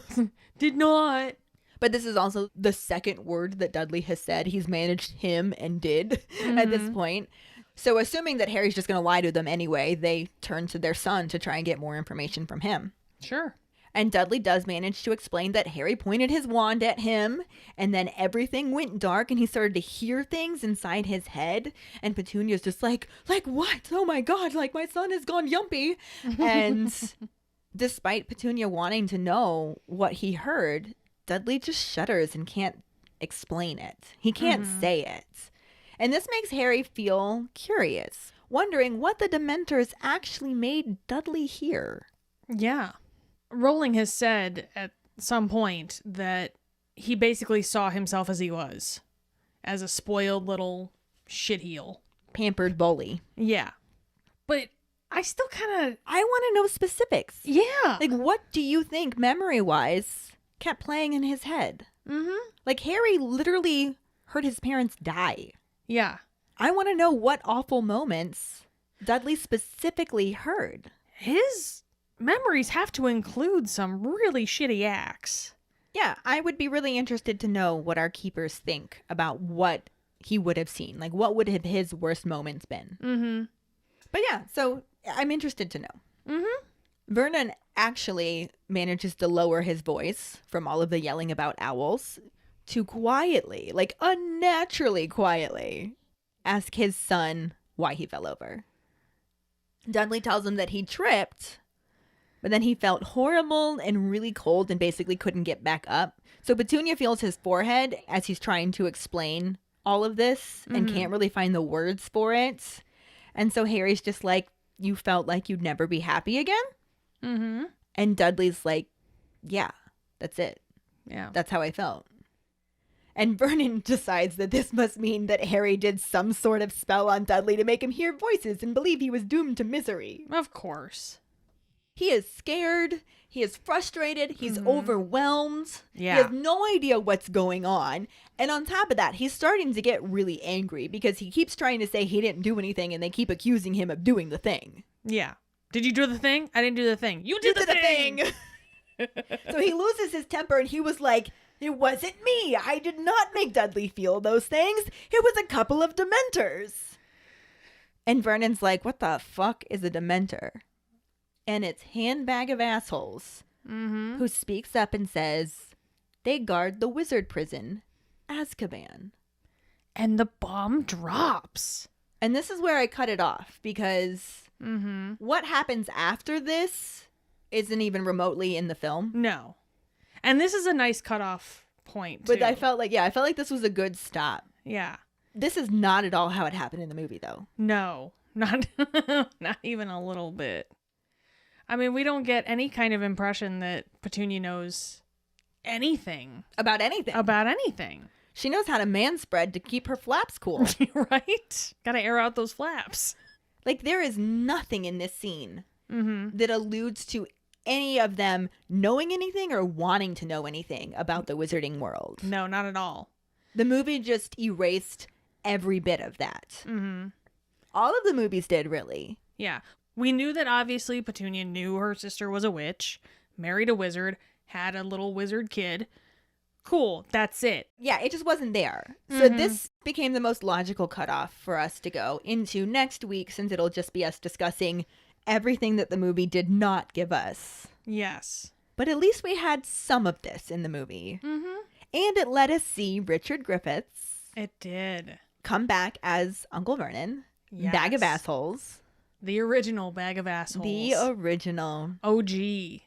Did not.
But this is also the second word that Dudley has said. He's managed him and did at this point. So assuming that Harry's just going to lie to them anyway, they turn to their son to try and get more information from him.
Sure.
And Dudley does manage to explain that Harry pointed his wand at him, and then everything went dark, and he started to hear things inside his head. And Petunia's just like what? Oh my god, like my son has gone yumpy. And despite Petunia wanting to know what he heard, Dudley just shudders and can't explain it. He can't say it. And this makes Harry feel curious, wondering what the Dementors actually made Dudley hear.
Yeah. Rowling has said at some point that he basically saw himself as he was, as a spoiled little shitheel.
Pampered bully.
Yeah. But I still kind of...
I want to know specifics.
Yeah.
Like, what do you think, memory-wise, kept playing in his head? Like, Harry literally heard his parents die.
Yeah.
I want to know what awful moments Dudley specifically heard.
His memories have to include some really shitty acts.
Yeah, I would be really interested to know what our keepers think about what he would have seen. Like, what would have his worst moments been? But yeah, so I'm interested to know. Vernon actually manages to lower his voice from all of the yelling about owls to quietly, like unnaturally quietly, ask his son why he fell over. Dudley tells him that he tripped, But then he felt horrible and really cold and basically couldn't get back up. So Petunia feels his forehead as he's trying to explain all of this and can't really find the words for it. And so Harry's just like, you felt like you'd never be happy again?
Mm-hmm.
And Dudley's like, yeah, that's it.
Yeah.
That's how I felt. And Vernon decides that this must mean that Harry did some sort of spell on Dudley to make him hear voices and believe he was doomed to misery.
Of course.
He is scared. He is frustrated. He's overwhelmed.
Yeah.
He has no idea what's going on. And on top of that, he's starting to get really angry because he keeps trying to say he didn't do anything and they keep accusing him of doing the thing.
Yeah. Did you do the thing? I didn't do the thing. You did the thing.
So he loses his temper and he was like, it wasn't me. I did not make Dudley feel those things. It was a couple of Dementors. And Vernon's like, what the fuck is a Dementor? And it's Handbag of Assholes who speaks up and says, they guard the wizard prison, Azkaban.
And the bomb drops.
And this is where I cut it off because what happens after this isn't even remotely in the film.
No. And this is a nice cutoff point, too.
But I felt like this was a good stop.
Yeah.
This is not at all how it happened in the movie, though.
No. Not even a little bit. I mean, we don't get any kind of impression that Petunia knows anything.
About anything. She knows how to manspread to keep her flaps cool.
Right? Gotta air out those flaps.
Like, there is nothing in this scene that alludes to any of them knowing anything or wanting to know anything about the wizarding world.
No, not at all.
The movie just erased every bit of that. All of the movies did, really.
Yeah. We knew that obviously Petunia knew her sister was a witch, married a wizard, had a little wizard kid. Cool, that's it.
Yeah, it just wasn't there. So this became the most logical cutoff for us to go into next week, since it'll just be us discussing everything that the movie did not give us.
Yes.
But at least we had some of this in the movie. And it let us see Richard Griffiths
It did.
come back as Uncle Vernon.
Yes.
Bag of Assholes.
The original Bag of Assholes.
The original.
OG.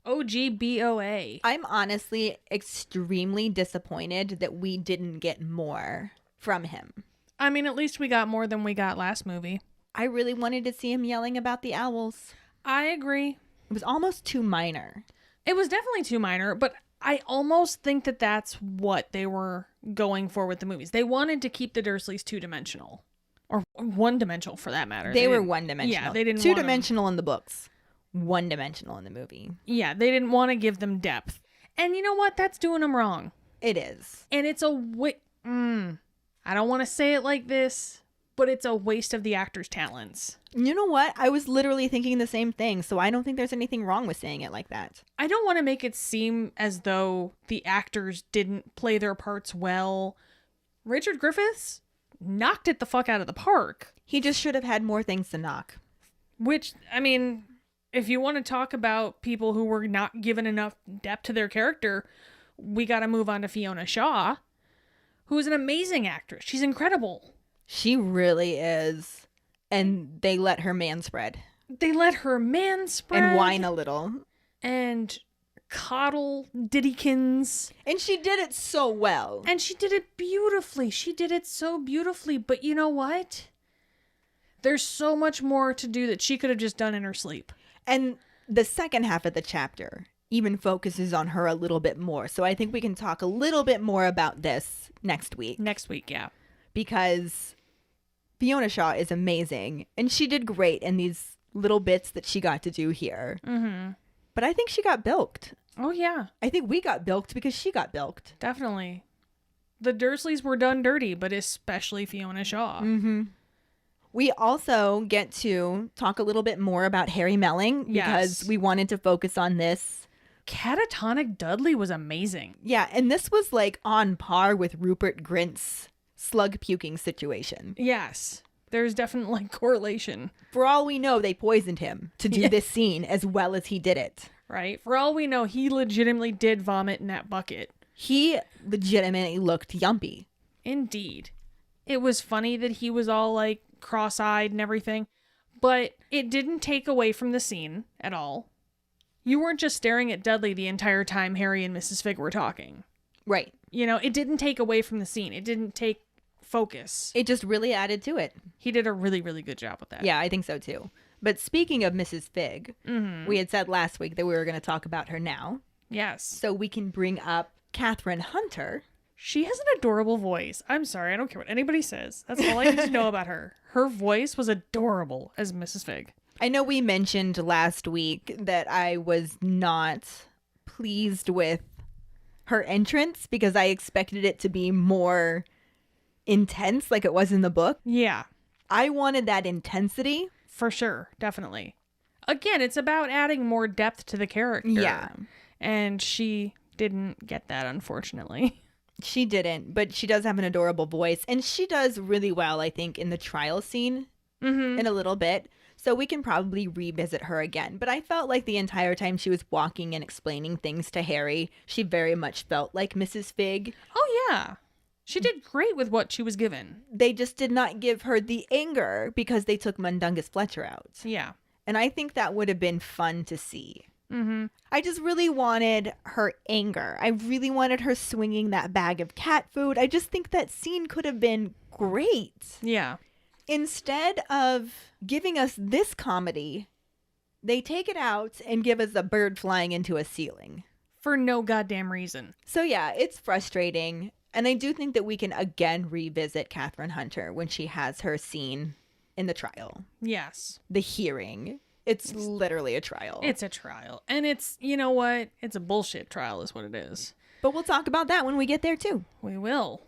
OGBOA.
I'm honestly extremely disappointed that we didn't get more from him.
I mean, at least we got more than we got last movie.
I really wanted to see him yelling about the owls.
I agree.
It was almost too minor.
It was definitely too minor, but I almost think that that's what they were going for with the movies. They wanted to keep the Dursleys two-dimensional. Or one-dimensional, for that matter.
They were
didn't-
one-dimensional.
Yeah, they didn't
Two-dimensional in the books. One-dimensional in the movie.
Yeah, they didn't want to give them depth. And you know what? That's doing them wrong.
It is.
And it's a I don't want to say it like this, but it's a waste of the actor's talents.
You know what? I was literally thinking the same thing, so I don't think there's anything wrong with saying it like that.
I don't want to make it seem as though the actors didn't play their parts well. Richard Griffiths knocked it the fuck out of the park.
He just should have had more things to knock.
Which, I mean, if you want to talk about people who were not given enough depth to their character, we got to move on to Fiona Shaw, who is an amazing actress. She's incredible.
She really is. And they let her manspread.
They let her manspread.
And whine a little.
And coddle Diddykins.
And she did it so well.
And she did it beautifully. She did it so beautifully. But you know what? There's so much more to do that she could have just done in her sleep.
And the second half of the chapter even focuses on her a little bit more. So I think we can talk a little bit more about this next week.
Next week, yeah.
Because Fiona Shaw is amazing. And she did great in these little bits that she got to do here.
Mm-hmm.
But I think she got bilked.
Oh, yeah.
I think we got bilked because she got bilked.
Definitely. The Dursleys were done dirty, but especially Fiona Shaw.
Mm-hmm. We also get to talk a little bit more about Harry Melling because we wanted to focus on this.
Catatonic Dudley was amazing.
Yeah, and this was like on par with Rupert Grint's slug puking situation.
Yes. There's definitely correlation.
For all we know, they poisoned him to do this scene as well as he did it.
Right? For all we know, he legitimately did vomit in that bucket.
He legitimately looked yumpy.
Indeed. It was funny that he was all like cross-eyed and everything, but it didn't take away from the scene at all. You weren't just staring at Dudley the entire time Harry and Mrs. Fig were talking.
Right.
It didn't take away from the scene. It didn't take focus.
It just really added to it.
He did a really, really good job with that.
Yeah, I think so too. But speaking of Mrs. Fig, we had said last week that we were going to talk about her now.
Yes.
So we can bring up Catherine Hunter.
She has an adorable voice. I'm sorry, I don't care what anybody says. That's all I need to know about her. Her voice was adorable as Mrs. Fig.
I know we mentioned last week that I was not pleased with her entrance because I expected it to be more intense like it was in the book.
Yeah.
I wanted that intensity.
For sure. Definitely. Again, it's about adding more depth to the character.
Yeah.
And she didn't get that, unfortunately.
She didn't, but she does have an adorable voice. And she does really well, I think, in the trial scene in a little bit. So we can probably revisit her again. But I felt like the entire time she was walking and explaining things to Harry, she very much felt like Mrs. Fig.
Oh, yeah. She did great with what she was given.
They just did not give her the anger because they took Mundungus Fletcher out.
Yeah.
And I think that would have been fun to see. I just really wanted her anger. I really wanted her swinging that bag of cat food. I just think that scene could have been great.
Yeah.
Instead of giving us this comedy, they take it out and give us a bird flying into a ceiling.
For no goddamn reason.
So yeah, it's frustrating. And I do think that we can again revisit Catherine Hunter when she has her scene in the trial.
Yes.
The hearing. It's literally a trial.
It's a trial. And it's, you know what? It's a bullshit trial is what it is.
But we'll talk about that when we get there too.
We will.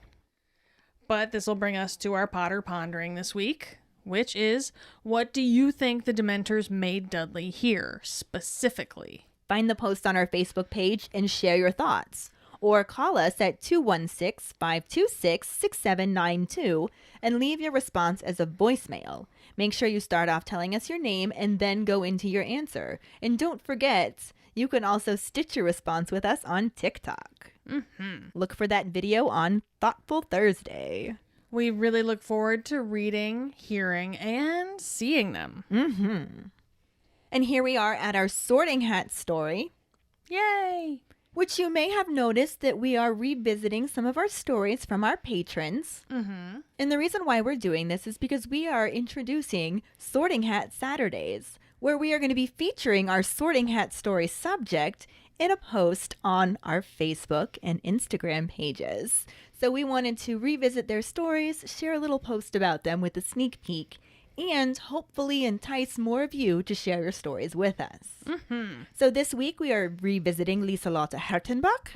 But this will bring us to our Potter Pondering this week, which is, what do you think the Dementors made Dudley hear, specifically?
Find the post on our Facebook page and share your thoughts. Or call us at 216-526-6792 and leave your response as a voicemail. Make sure you start off telling us your name and then go into your answer. And don't forget, you can also stitch your response with us on TikTok. Look for that video on Thoughtful Thursday.
We really look forward to reading, hearing, and seeing them.
And here we are at our Sorting Hat story.
Yay!
Which you may have noticed that we are revisiting some of our stories from our patrons. And the reason why we're doing this is because we are introducing Sorting Hat Saturdays, where we are going to be featuring our Sorting Hat story subject in a post on our Facebook and Instagram pages. So we wanted to revisit their stories, share a little post about them with a sneak peek, and hopefully entice more of you to share your stories with us. So this week we are revisiting Lieselotte Hertenbach.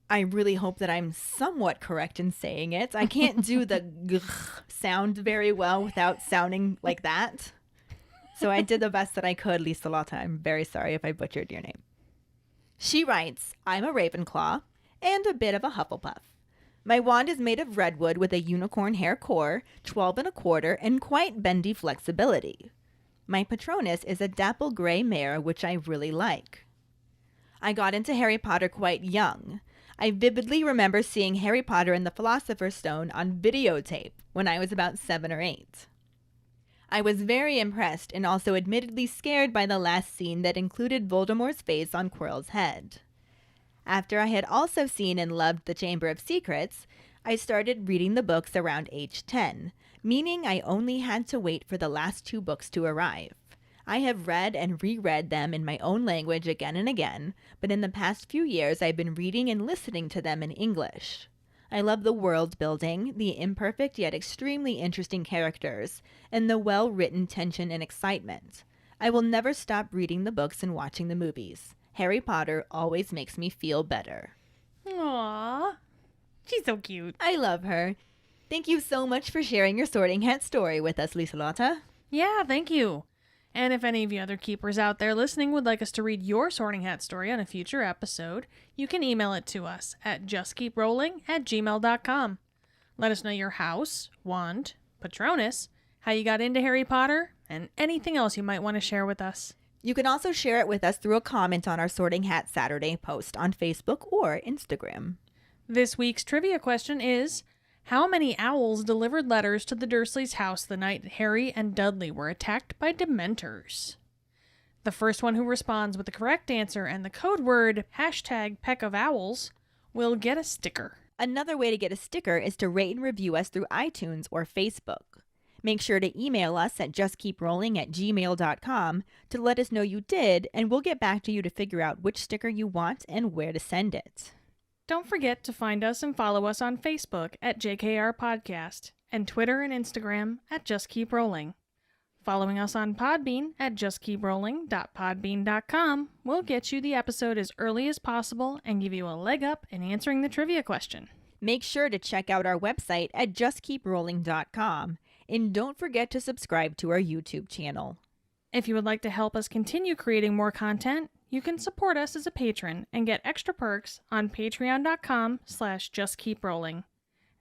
I really hope that I'm somewhat correct in saying it. I can't do the g sound very well without sounding like that. So I did the best that I could, Lieselotte. I'm very sorry if I butchered your name. She writes, I'm a Ravenclaw and a bit of a Hufflepuff. My wand is made of redwood with a unicorn hair core, 12 1/4, and quite bendy flexibility. My Patronus is a dapple gray mare, which I really like. I got into Harry Potter quite young. I vividly remember seeing Harry Potter and the Philosopher's Stone on videotape when I was about 7 or 8. I was very impressed and also admittedly scared by the last scene that included Voldemort's face on Quirrell's head. After I had also seen and loved The Chamber of Secrets, I started reading the books around age 10, meaning I only had to wait for the last 2 books to arrive. I have read and reread them in my own language again and again, but in the past few years I've been reading and listening to them in English. I love the world building, the imperfect yet extremely interesting characters, and the well-written tension and excitement. I will never stop reading the books and watching the movies. Harry Potter always makes me feel better.
Aww. She's so cute.
I love her. Thank you so much for sharing your Sorting Hat story with us, Lieselotte.
Yeah, thank you. And if any of you other keepers out there listening would like us to read your Sorting Hat story on a future episode, you can email it to us at justkeeprolling@gmail.com. Let us know your house, wand, Patronus, how you got into Harry Potter, and anything else you might want to share with us.
You can also share it with us through a comment on our Sorting Hat Saturday post on Facebook or Instagram.
This week's trivia question is, how many owls delivered letters to the Dursleys' house the night Harry and Dudley were attacked by Dementors? The first one who responds with the correct answer and the code word #Peck of Owls will get a sticker.
Another way to get a sticker is to rate and review us through iTunes or Facebook. Make sure to email us at justkeeprolling@gmail.com to let us know you did, and we'll get back to you to figure out which sticker you want and where to send it.
Don't forget to find us and follow us on Facebook at JKR Podcast and Twitter and Instagram at Just Keep Rolling. Following us on Podbean at justkeeprolling.podbean.com will get you the episode as early as possible and give you a leg up in answering the trivia question.
Make sure to check out our website at justkeeprolling.com, and don't forget to subscribe to our YouTube channel.
If you would like to help us continue creating more content, you can support us as a patron and get extra perks on patreon.com/justkeeprolling.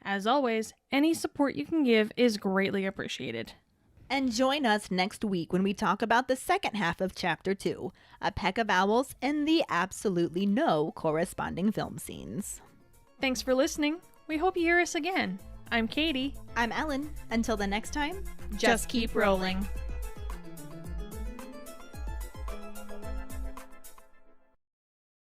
As always, any support you can give is greatly appreciated.
And join us next week when we talk about the second half of Chapter 2, A Peck of Owls and the absolutely no corresponding film scenes.
Thanks for listening. We hope you hear us again. I'm Katie.
I'm Ellen. Until the next time,
Just keep rolling.